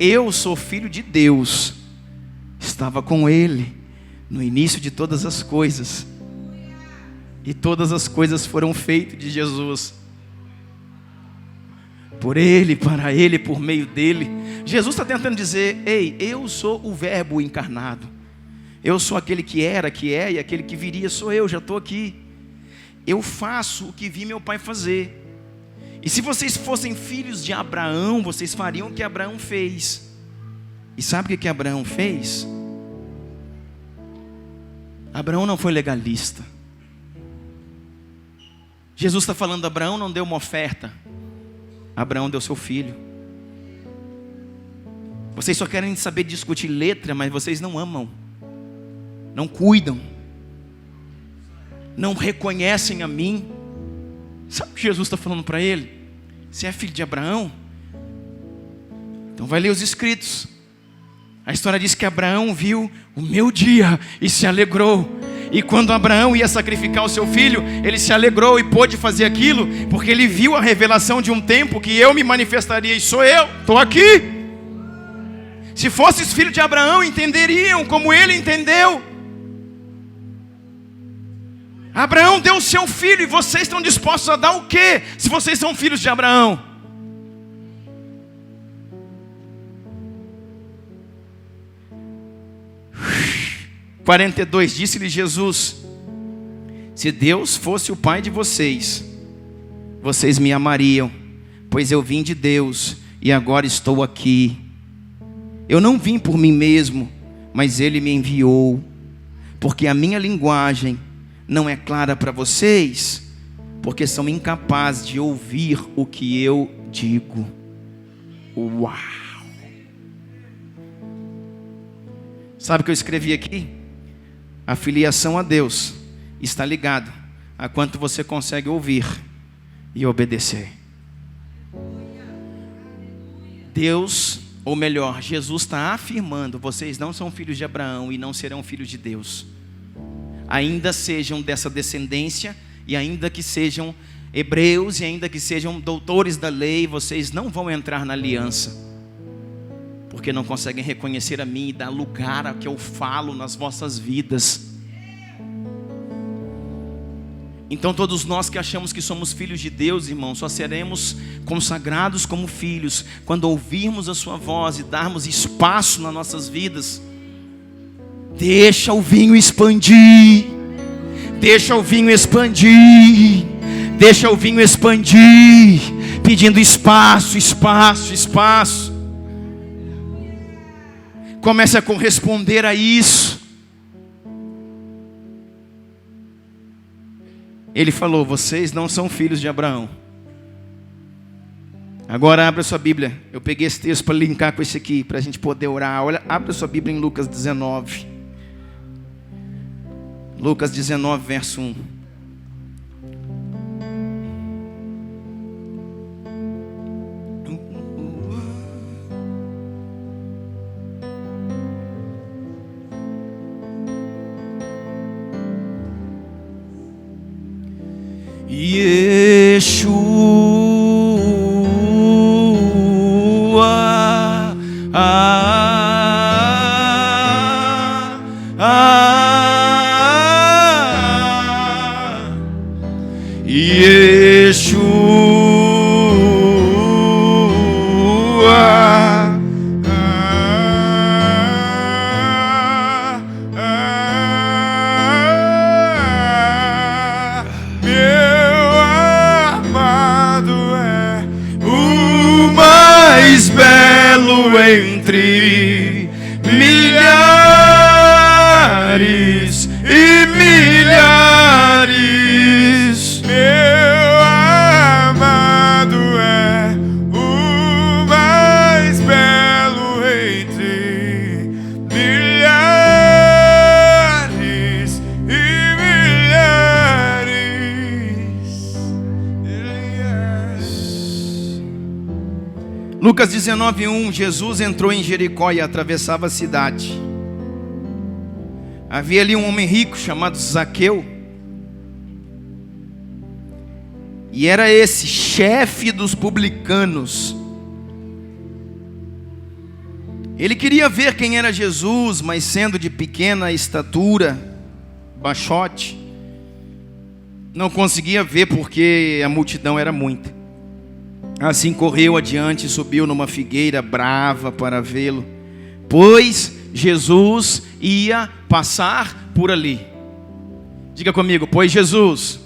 Eu sou filho de Deus, estava com ele no início de todas as coisas, e todas as coisas foram feitas de Jesus, por ele, para ele, por meio dele. Jesus está tentando dizer: ei, eu sou o verbo encarnado, eu sou aquele que era, que é, e aquele que viria sou eu, já estou aqui. Eu faço o que vi meu pai fazer. E se vocês fossem filhos de Abraão, vocês fariam o que Abraão fez. E sabe o que Abraão fez? Abraão não foi legalista. Jesus está falando: Abraão não deu uma oferta, Abraão deu seu filho. Vocês só querem saber discutir letra, mas vocês não amam, não cuidam, não reconhecem a mim. Sabe o que Jesus está falando para ele? Você é filho de Abraão? Então vai ler os escritos. A história diz que Abraão viu o meu dia e se alegrou. E quando Abraão ia sacrificar o seu filho, ele se alegrou e pôde fazer aquilo, porque ele viu a revelação de um tempo que eu me manifestaria, e sou eu, estou aqui. Se fosses filho de Abraão, entenderiam como ele entendeu. Abraão deu o seu filho, e vocês estão dispostos a dar o quê, se vocês são filhos de Abraão? (Uf) 42, disse-lhe Jesus: se Deus fosse o pai de vocês, vocês me amariam, pois eu vim de Deus e agora estou aqui. Eu não vim por mim mesmo, mas Ele me enviou, porque a minha linguagem não é clara para vocês, porque são incapazes de ouvir o que eu digo. Uau! Sabe o que eu escrevi aqui? A filiação a Deus está ligada a quanto você consegue ouvir e obedecer. Deus, ou melhor, Jesus está afirmando: vocês não são filhos de Abraão e não serão filhos de Deus. Ainda sejam dessa descendência, e ainda que sejam hebreus, e ainda que sejam doutores da lei, vocês não vão entrar na aliança, porque não conseguem reconhecer a mim e dar lugar ao que eu falo nas vossas vidas. Então todos nós que achamos que somos filhos de Deus, irmãos, só seremos consagrados como filhos quando ouvirmos a sua voz e darmos espaço nas nossas vidas. Deixa o vinho expandir, deixa o vinho expandir, deixa o vinho expandir, pedindo espaço, espaço, espaço. Comece a corresponder a isso. Ele falou: vocês não são filhos de Abraão. Agora abra sua Bíblia. Eu peguei esse texto para linkar com esse aqui, para a gente poder orar. Olha, abra sua Bíblia em Lucas 19. Lucas 19, verso 1. Yeshua, meu amado é o mais belo entre milhares e milhares. meu amado é o mais belo entre Lucas 19:1, Jesus entrou em Jericó e atravessava a cidade. Havia ali um homem rico chamado Zaqueu. E era esse, chefe dos publicanos. Ele queria ver quem era Jesus, mas sendo de pequena estatura, baixote, não conseguia ver porque a multidão era muita. Assim correu adiante e subiu numa figueira brava para vê-lo, pois Jesus ia passar por ali. Diga comigo, pois Jesus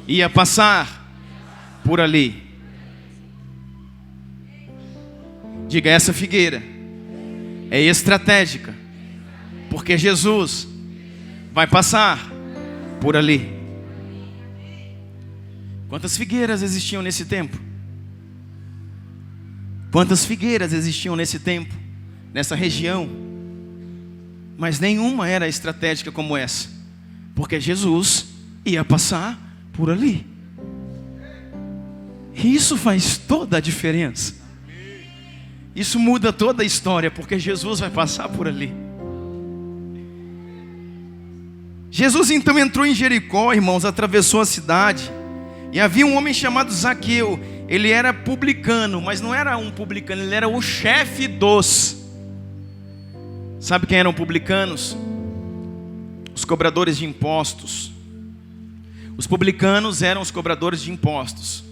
ia passar por ali. Diga, essa figueira é estratégica, porque Jesus vai passar por ali. Quantas figueiras existiam nesse tempo? Quantas figueiras existiam nesse tempo, nessa região? Mas nenhuma era estratégica como essa, porque Jesus ia passar por ali. E isso faz toda a diferença. Isso muda toda a história, porque Jesus vai passar por ali. Jesus então entrou em Jericó, irmãos, atravessou a cidade. E havia um homem chamado Zaqueu. Ele era publicano, mas não era um publicano, ele era o chefe dos. Sabe quem eram publicanos? Os cobradores de impostos. Os publicanos eram os cobradores de impostos.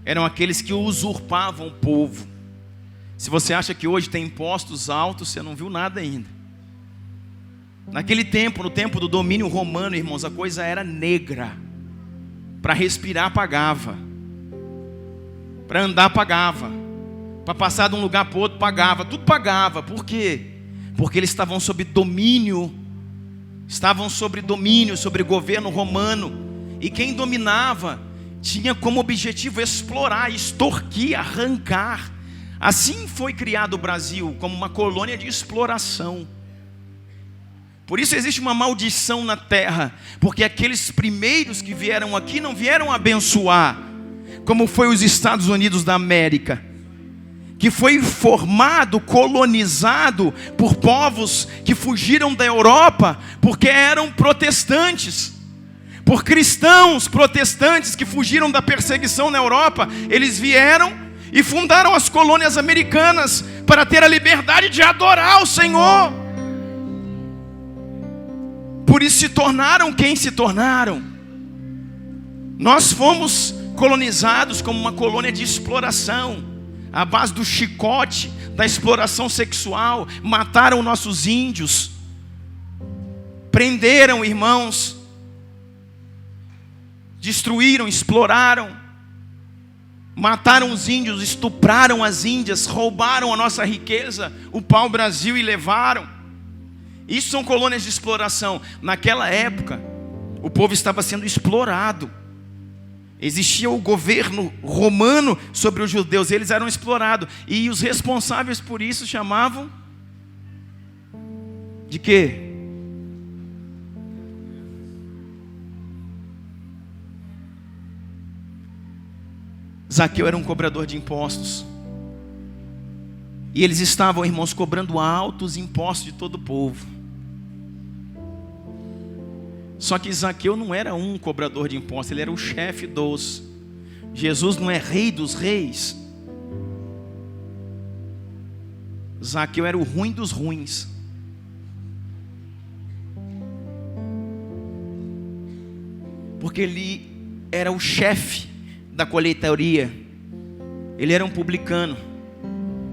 Eram aqueles que usurpavam o povo. Se você acha que hoje tem impostos altos, você não viu nada ainda. Naquele tempo, no tempo do domínio romano, irmãos, a coisa era negra. Para respirar pagava, para andar pagava, para passar de um lugar para o outro pagava, tudo pagava. Por quê? Porque eles estavam sob domínio, sobre governo romano. E quem dominava tinha como objetivo explorar, extorquir, arrancar. Assim foi criado o Brasil, como uma colônia de exploração. Por isso existe uma maldição na terra, porque aqueles primeiros que vieram aqui não vieram abençoar, como foi os Estados Unidos da América, que foi formado, colonizado por povos que fugiram da Europa, porque eram protestantes, por cristãos protestantes que fugiram da perseguição na Europa. Eles vieram e fundaram as colônias americanas para ter a liberdade de adorar o Senhor. Por isso se tornaram quem se tornaram. Nós fomos colonizados como uma colônia de exploração, à base do chicote, da exploração sexual. Mataram nossos índios, prenderam irmãos, destruíram, exploraram, mataram os índios, estupraram as índias, roubaram a nossa riqueza, o pau-brasil, e levaram. Isso são colônias de exploração. Naquela época, o povo estava sendo explorado. Existia o governo romano sobre os judeus, eles eram explorados. E os responsáveis por isso chamavam de quê? Zaqueu era um cobrador de impostos. E eles estavam, irmãos, cobrando altos impostos de todo o povo. Só que Zaqueu não era um cobrador de impostos, ele era o chefe dos. Jesus não é rei dos reis. Zaqueu era o ruim dos ruins. Porque ele era o chefe da colheitaria. Ele era um publicano.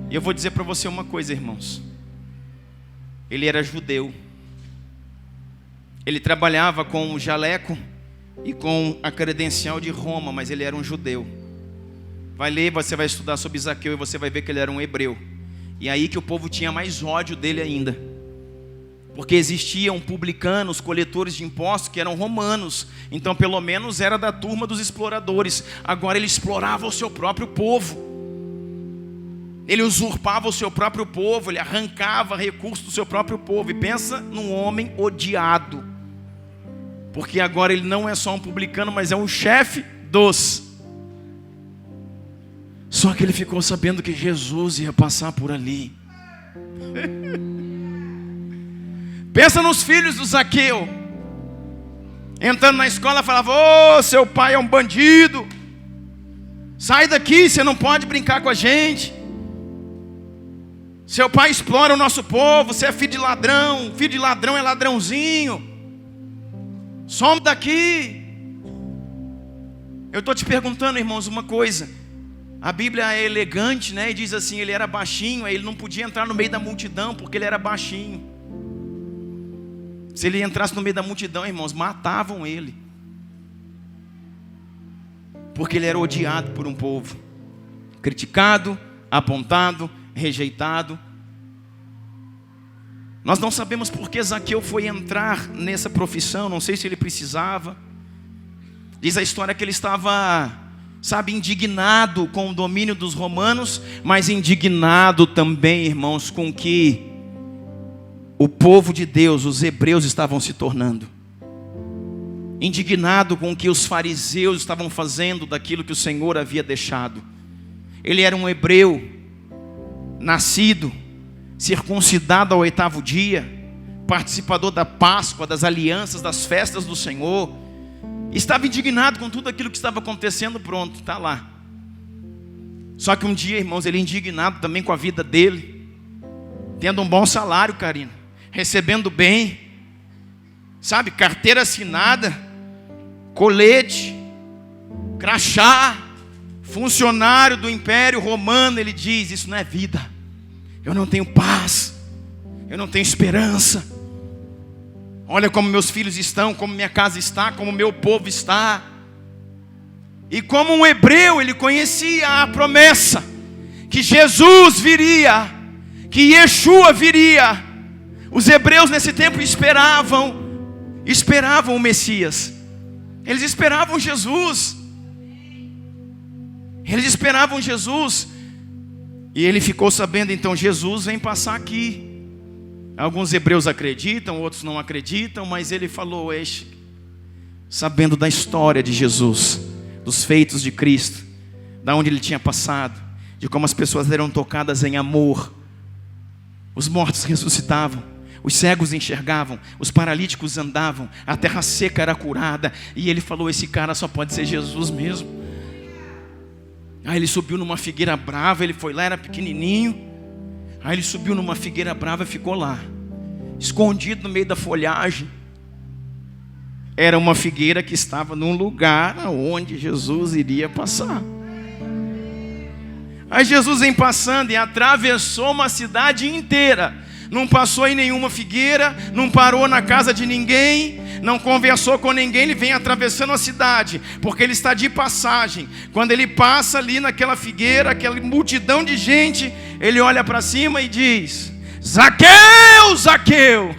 E eu vou dizer para você uma coisa, irmãos. Ele era judeu. Ele trabalhava com o jaleco e com a credencial de Roma, mas ele era um judeu. Vai ler, você vai estudar sobre Zaqueu e você vai ver que ele era um hebreu. E aí que o povo tinha mais ódio dele ainda. Porque existiam publicanos, coletores de impostos, que eram romanos. Então pelo menos era da turma dos exploradores. Agora ele explorava o seu próprio povo. Ele usurpava o seu próprio povo, ele arrancava recursos do seu próprio povo. E pensa num homem odiado. Porque agora ele não é só um publicano, mas é um chefe dos. Só que ele ficou sabendo que Jesus ia passar por ali. Pensa nos filhos do Zaqueu. Entrando na escola, falava: ô, seu pai é um bandido. Sai daqui, você não pode brincar com a gente. Seu pai explora o nosso povo, você é filho de ladrão. Filho de ladrão é ladrãozinho. Some daqui. Eu estou te perguntando, irmãos, uma coisa. A Bíblia é elegante, né? E diz assim, ele era baixinho, aí ele não podia entrar no meio da multidão, porque ele era baixinho. Se ele entrasse no meio da multidão, irmãos, matavam ele. Porque ele era odiado por um povo. Criticado, apontado, rejeitado. Nós não sabemos por que Zaqueu foi entrar nessa profissão. Não sei se ele precisava. Diz a história que ele estava, indignado com o domínio dos romanos, mas indignado também, irmãos, com que o povo de Deus, os hebreus, estavam se tornando. Indignado com o que os fariseus estavam fazendo daquilo que o Senhor havia deixado. Ele era um hebreu, nascido, circuncidado ao 8º dia, participador da Páscoa, das alianças, das festas do Senhor. Estava indignado com tudo aquilo que estava acontecendo. Pronto, está lá. Só que um dia, irmãos, ele indignado também com a vida dele, tendo um bom salário, Karina, recebendo bem, carteira assinada, colete, crachá, funcionário do Império Romano. Ele diz: isso não é vida. Eu não tenho paz, eu não tenho esperança. Olha como meus filhos estão, como minha casa está, como meu povo está. E como um hebreu, ele conhecia a promessa que Jesus viria, que Yeshua viria. Os hebreus nesse tempo esperavam o Messias. Eles esperavam Jesus. Eles esperavam Jesus. E ele ficou sabendo, então, Jesus vem passar aqui. Alguns hebreus acreditam, outros não acreditam, mas ele falou, sabendo da história de Jesus, dos feitos de Cristo, da onde ele tinha passado, de como as pessoas eram tocadas em amor. Os mortos ressuscitavam, os cegos enxergavam, os paralíticos andavam, a terra seca era curada. E ele falou: esse cara só pode ser Jesus mesmo. Aí ele subiu numa figueira brava, ele foi lá, era pequenininho. Aí ele subiu numa figueira brava e ficou lá, escondido no meio da folhagem. Era uma figueira que estava num lugar onde Jesus iria passar. Aí Jesus vem passando e atravessou uma cidade inteira. Não passou em nenhuma figueira, não parou na casa de ninguém, não conversou com ninguém. Ele vem atravessando a cidade, porque ele está de passagem. Quando ele passa ali naquela figueira, aquela multidão de gente, ele olha para cima e diz: Zaqueu, Zaqueu,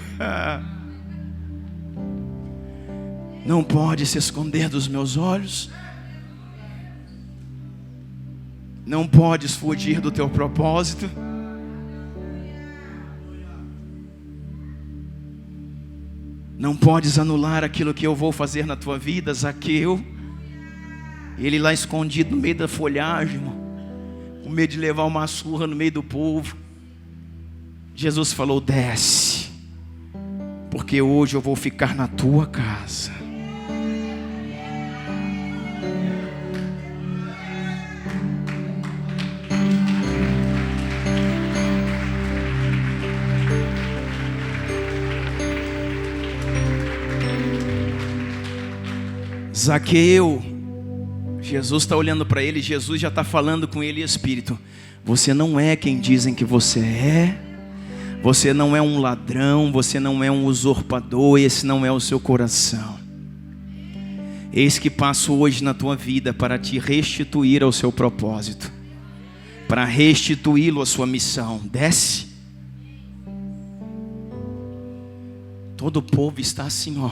não pode se esconder dos meus olhos, não podes fugir do teu propósito. Não podes anular aquilo que eu vou fazer na tua vida, Zaqueu. Ele lá escondido no meio da folhagem, irmão, com medo de levar uma surra no meio do povo. Jesus falou: desce, porque hoje eu vou ficar na tua casa. Zaqueu, Jesus está olhando para ele, Jesus já está falando com ele, Espírito: você não é quem dizem que você é, você não é um ladrão, você não é um usurpador, esse não é o seu coração. Eis que passo hoje na tua vida para te restituir ao seu propósito, para restituí-lo à sua missão. Desce. Todo o povo está assim, ó.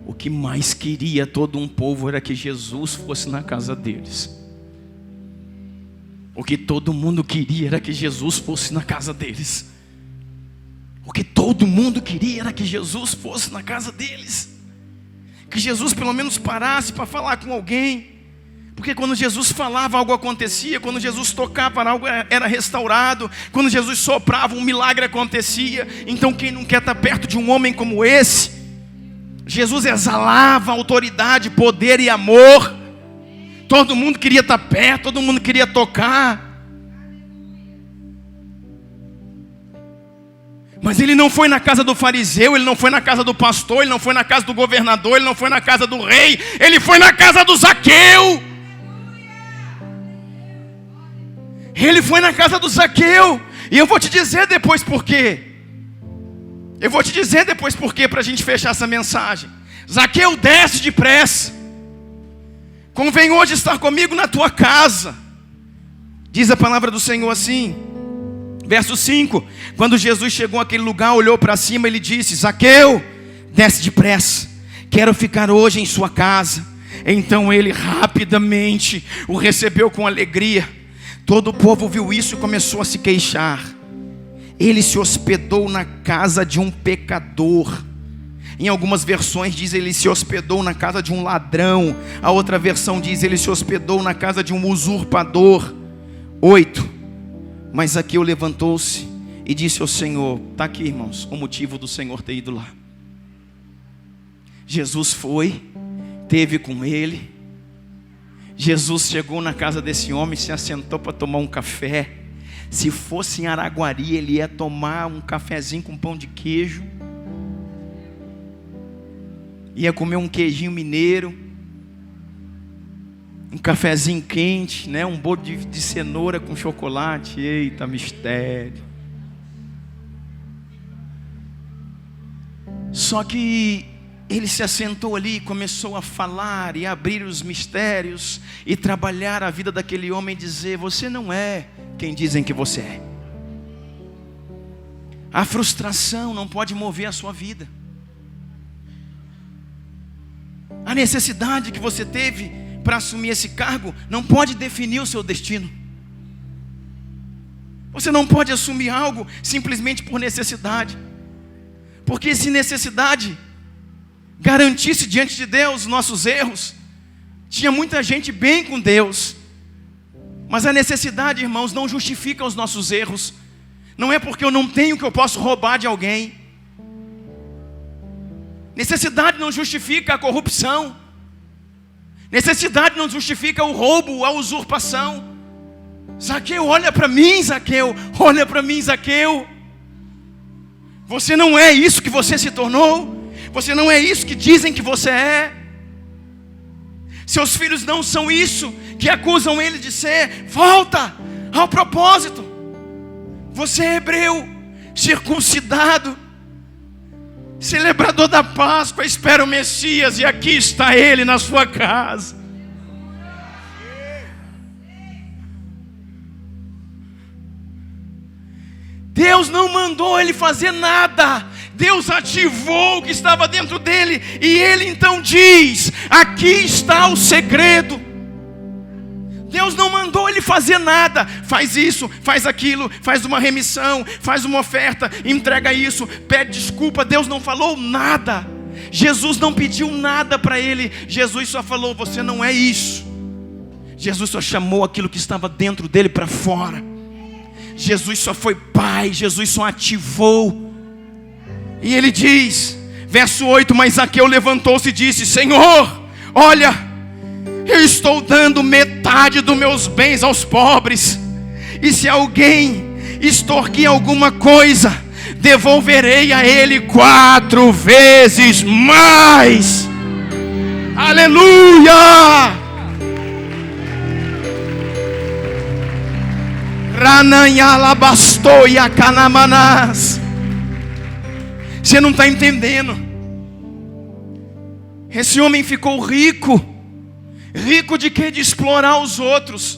O que mais queria todo um povo era que Jesus fosse na casa deles. O que todo mundo queria era que Jesus fosse na casa deles. O que todo mundo queria era que Jesus fosse na casa deles. Que Jesus pelo menos parasse para falar com alguém. Porque quando Jesus falava, algo acontecia. Quando Jesus tocava, algo era restaurado. Quando Jesus soprava, um milagre acontecia. Então quem não quer estar perto de um homem como esse? Jesus exalava autoridade, poder e amor. Todo mundo queria estar perto, todo mundo queria tocar. Mas ele não foi na casa do fariseu, ele não foi na casa do pastor, ele não foi na casa do governador, ele não foi na casa do rei, ele foi na casa do Zaqueu. Ele foi na casa do Zaqueu. E eu vou te dizer depois por quê. Eu vou te dizer depois por quê, para a gente fechar essa mensagem. Zaqueu, desce depressa. Convém hoje estar comigo na tua casa. Diz a palavra do Senhor assim. Verso 5. Quando Jesus chegou àquele lugar, olhou para cima, ele disse: Zaqueu, desce depressa, quero ficar hoje em sua casa. Então ele rapidamente o recebeu com alegria. Todo o povo viu isso e começou a se queixar. Ele se hospedou na casa de um pecador. Em algumas versões diz ele se hospedou na casa de um ladrão. A outra versão diz ele se hospedou na casa de um usurpador. 8. Mas Zaqueu levantou-se e disse ao Senhor: está aqui, irmãos, o motivo do Senhor ter ido lá. Jesus foi, teve com ele. Jesus chegou na casa desse homem, se assentou para tomar um café. Se fosse em Araguari, ele ia tomar um cafezinho com pão de queijo, ia comer um queijinho mineiro, um cafezinho quente, né? Um bolo de cenoura com chocolate. Eita, mistério. Só que ele se assentou ali e começou a falar e a abrir os mistérios e trabalhar a vida daquele homem e dizer: você não é quem dizem que você é. A frustração não pode mover a sua vida. A necessidade que você teve para assumir esse cargo não pode definir o seu destino. Você não pode assumir algo simplesmente por necessidade. Porque se necessidade garantisse diante de Deus nossos erros, tinha muita gente bem com Deus. Mas a necessidade, irmãos, não justifica os nossos erros. Não é porque eu não tenho que eu posso roubar de alguém. Necessidade não justifica a corrupção. Necessidade não justifica o roubo, a usurpação. Zaqueu, olha para mim, Zaqueu. Olha para mim, Zaqueu. Você não é isso que você se tornou. Você não é isso que dizem que você é. Seus filhos não são isso que acusam ele de ser. Volta ao propósito. Você é hebreu, circuncidado, celebrador da Páscoa, espera o Messias, e aqui está ele na sua casa. Deus não mandou ele fazer nada. Deus ativou o que estava dentro dele. E ele então diz: aqui está o segredo. Deus não mandou ele fazer nada. Faz isso, faz aquilo, faz uma remissão, faz uma oferta, entrega isso, pede desculpa. Deus não falou nada. Jesus não pediu nada para ele. Jesus só falou: você não é isso. Jesus só chamou aquilo que estava dentro dele para fora. Jesus só foi pai. Jesus só ativou. E ele diz, verso 8: mas Zaqueu levantou-se e disse: Senhor, olha, eu estou dando metade dos meus bens aos pobres. E se alguém extorquir alguma coisa, devolverei a ele 4 vezes mais. Aleluia! Rananhalabastou Yakanamanás. Você não está entendendo. Esse homem ficou rico. Rico de quê? De explorar os outros.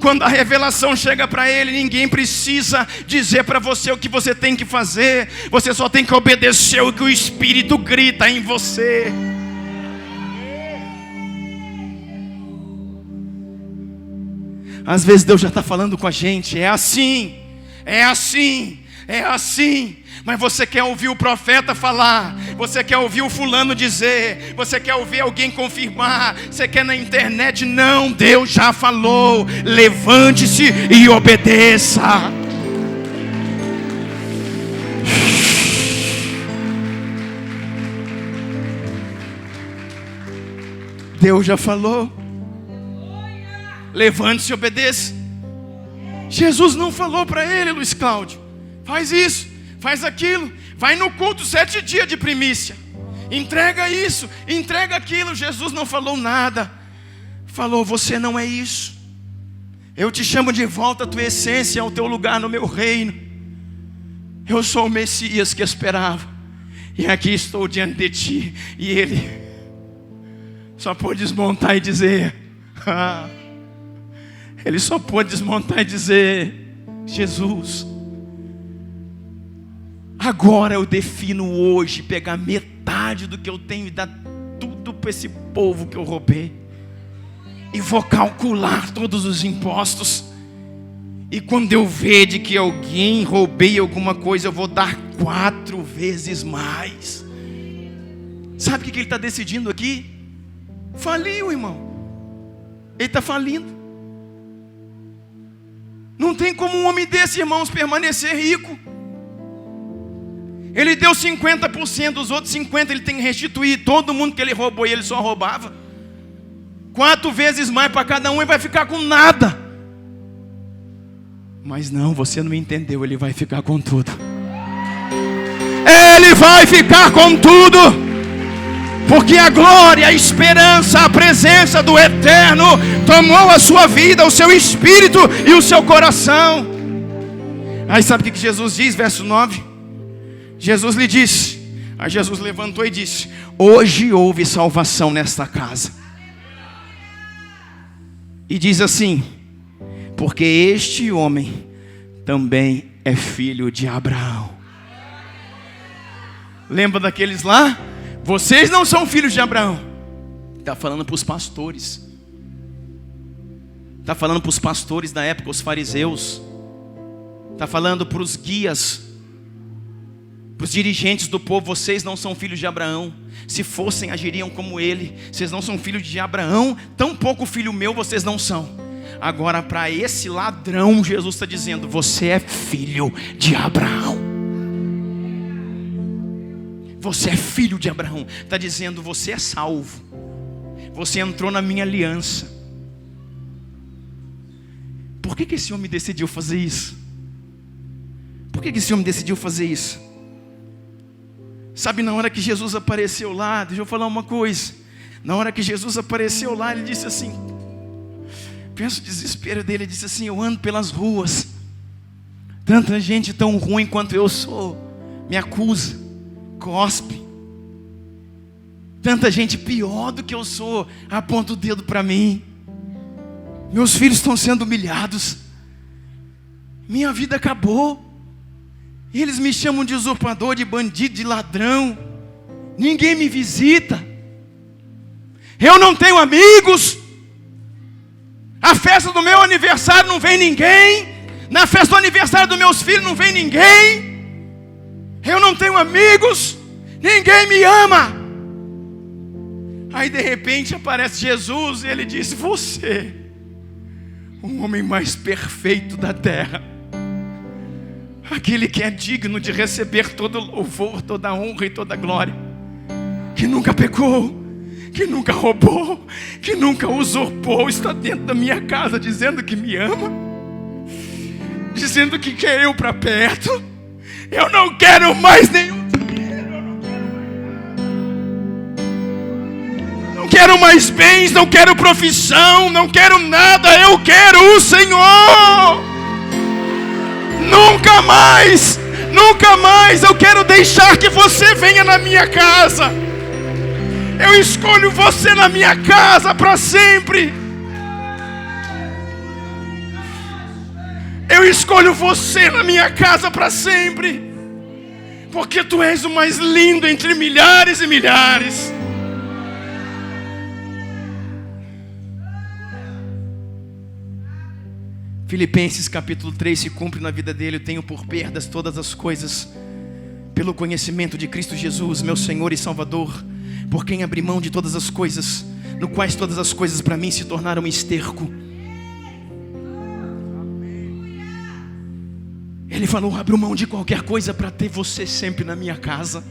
Quando a revelação chega para ele, ninguém precisa dizer para você o que você tem que fazer. Você só tem que obedecer o que o Espírito grita em você. Às vezes Deus já está falando com a gente. É assim, é assim. É assim. Mas você quer ouvir o profeta falar, você quer ouvir o fulano dizer, você quer ouvir alguém confirmar, você quer na internet. Não, Deus já falou. Levante-se e obedeça. Deus já falou. Levante-se e obedeça. Jesus não falou para ele, Luiz Cláudio, faz isso, faz aquilo, vai no culto 7 dias de primícia, entrega isso, entrega aquilo. Jesus não falou nada. Falou: você não é isso. Eu te chamo de volta à tua essência, ao teu lugar no meu reino. Eu sou o Messias que esperava, e aqui estou diante de ti. E ele só pôde desmontar e dizer ele só pôde desmontar e dizer: Jesus, agora eu defino hoje pegar metade do que eu tenho e dar tudo para esse povo que eu roubei, e vou calcular todos os impostos, e quando eu ver de que alguém roubei alguma coisa, eu vou dar 4 vezes mais. Sabe o que ele está decidindo aqui? Faliu, irmão. Ele está falindo. Não tem como um homem desse, irmãos, permanecer rico. Ele deu 50%, os outros 50% ele tem que restituir. Todo mundo que ele roubou, e ele só roubava 4 vezes mais para cada um, e vai ficar com nada. Mas não, você não entendeu. Ele vai ficar com tudo. Ele vai ficar com tudo. Porque a glória, a esperança, a presença do Eterno tomou a sua vida, o seu espírito e o seu coração. Aí sabe o que Jesus diz, verso 9? Jesus lhe disse, aí Jesus levantou e disse: hoje houve salvação nesta casa. E diz assim: porque este homem também é filho de Abraão. Lembra daqueles lá? Vocês não são filhos de Abraão. Está falando para os pastores. Está falando para os pastores da época, os fariseus. Está falando para os guias, para os dirigentes do povo. Vocês não são filhos de Abraão. Se fossem, agiriam como ele. Vocês não são filhos de Abraão, tampouco filho meu vocês não são. Agora, para esse ladrão, Jesus está dizendo: você é filho de Abraão. Você é filho de Abraão. Está dizendo: você é salvo. Você entrou na minha aliança. Por que esse homem decidiu fazer isso? Por que esse homem decidiu fazer isso? Sabe, na hora que Jesus apareceu lá, deixa eu falar uma coisa. Na hora que Jesus apareceu lá, ele disse assim, pensa o desespero dele, ele disse assim: eu ando pelas ruas, tanta gente tão ruim quanto eu sou me acusa, cospe. Tanta gente pior do que eu sou aponta o dedo para mim. Meus filhos estão sendo humilhados. Minha vida acabou. Eles me chamam de usurpador, de bandido, de ladrão. Ninguém me visita. Eu não tenho amigos. A festa do meu aniversário não vem ninguém. Na festa do aniversário dos meus filhos não vem ninguém. Eu não tenho amigos. Ninguém me ama. Aí de repente aparece Jesus e ele diz: você, o homem mais perfeito da terra, aquele que é digno de receber todo louvor, toda honra e toda glória, que nunca pecou, que nunca roubou, que nunca usurpou, está dentro da minha casa dizendo que me ama, dizendo que quer eu para perto. Eu não quero mais nenhum dinheiro, não quero mais bens, não quero profissão, não quero nada, eu quero o Senhor. Nunca mais, nunca mais eu quero deixar que você venha na minha casa. Eu escolho você na minha casa para sempre. Eu escolho você na minha casa para sempre. Porque tu és o mais lindo entre milhares e milhares. Filipenses capítulo 3 se cumpre na vida dele. Eu tenho por perdas todas as coisas, pelo conhecimento de Cristo Jesus, meu Senhor e Salvador, por quem abri mão de todas as coisas, no quais todas as coisas para mim se tornaram esterco. Ele falou: abro mão de qualquer coisa para ter você sempre na minha casa.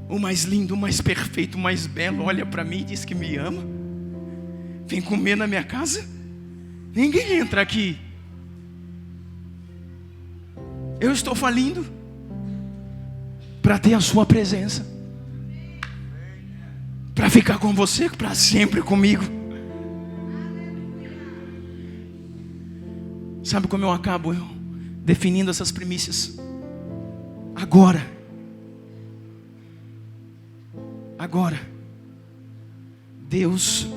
O mais lindo, o mais perfeito, o mais belo olha para mim e diz que me ama. Vem comer na minha casa. Ninguém entra aqui. Eu estou falindo para ter a sua presença, para ficar com você para sempre comigo. Sabe como eu acabo definindo essas primícias? Agora, Deus,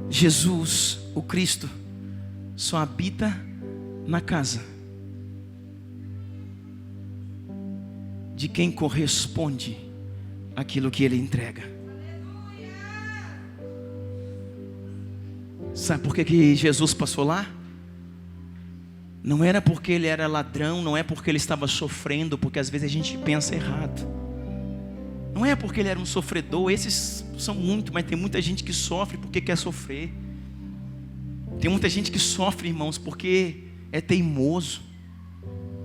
Jesus, o Cristo, só habita na casa de quem corresponde àquilo que Ele entrega. Sabe por que Jesus passou lá? Não era porque Ele era ladrão, não é porque Ele estava sofrendo, porque às vezes a gente pensa errado. Não é porque Ele era um sofredor, esses são muito, mas tem muita gente que sofre porque quer sofrer. Tem muita gente que sofre, irmãos, porque é teimoso,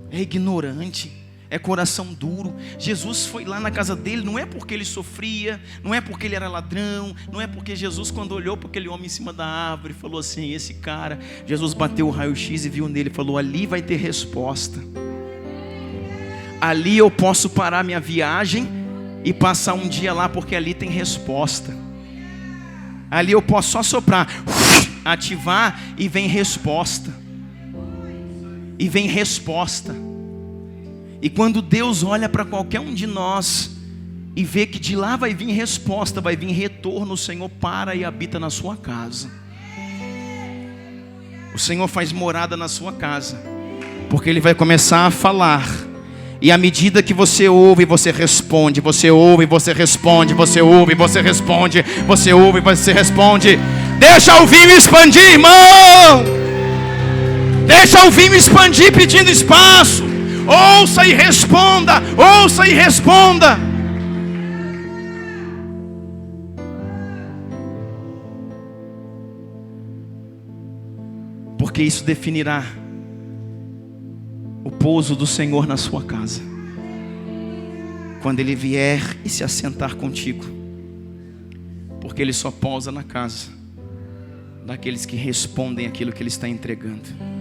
é ignorante, é coração duro. Jesus foi lá na casa dele, não é porque ele sofria, não é porque ele era ladrão, não é porque Jesus, quando olhou para aquele homem em cima da árvore, falou assim: esse cara, Jesus bateu o raio-x e viu nele, falou: ali vai ter resposta. Ali eu posso parar minha viagem e passar um dia lá, porque ali tem resposta. Ali eu posso só soprar, ativar, e vem resposta. E vem resposta. E quando Deus olha para qualquer um de nós e vê que de lá vai vir resposta, vai vir retorno, o Senhor para e habita na sua casa. O Senhor faz morada na sua casa, porque Ele vai começar a falar. E à medida que você ouve, você responde. Você ouve, você responde. Você ouve, você responde. Você ouve, você responde. Deixa o vinho expandir, irmão. Deixa o vinho expandir pedindo espaço. Ouça e responda. Ouça e responda. Porque isso definirá o pouso do Senhor na sua casa, quando Ele vier e se assentar contigo. Porque Ele só pousa na casa daqueles que respondem aquilo que Ele está entregando.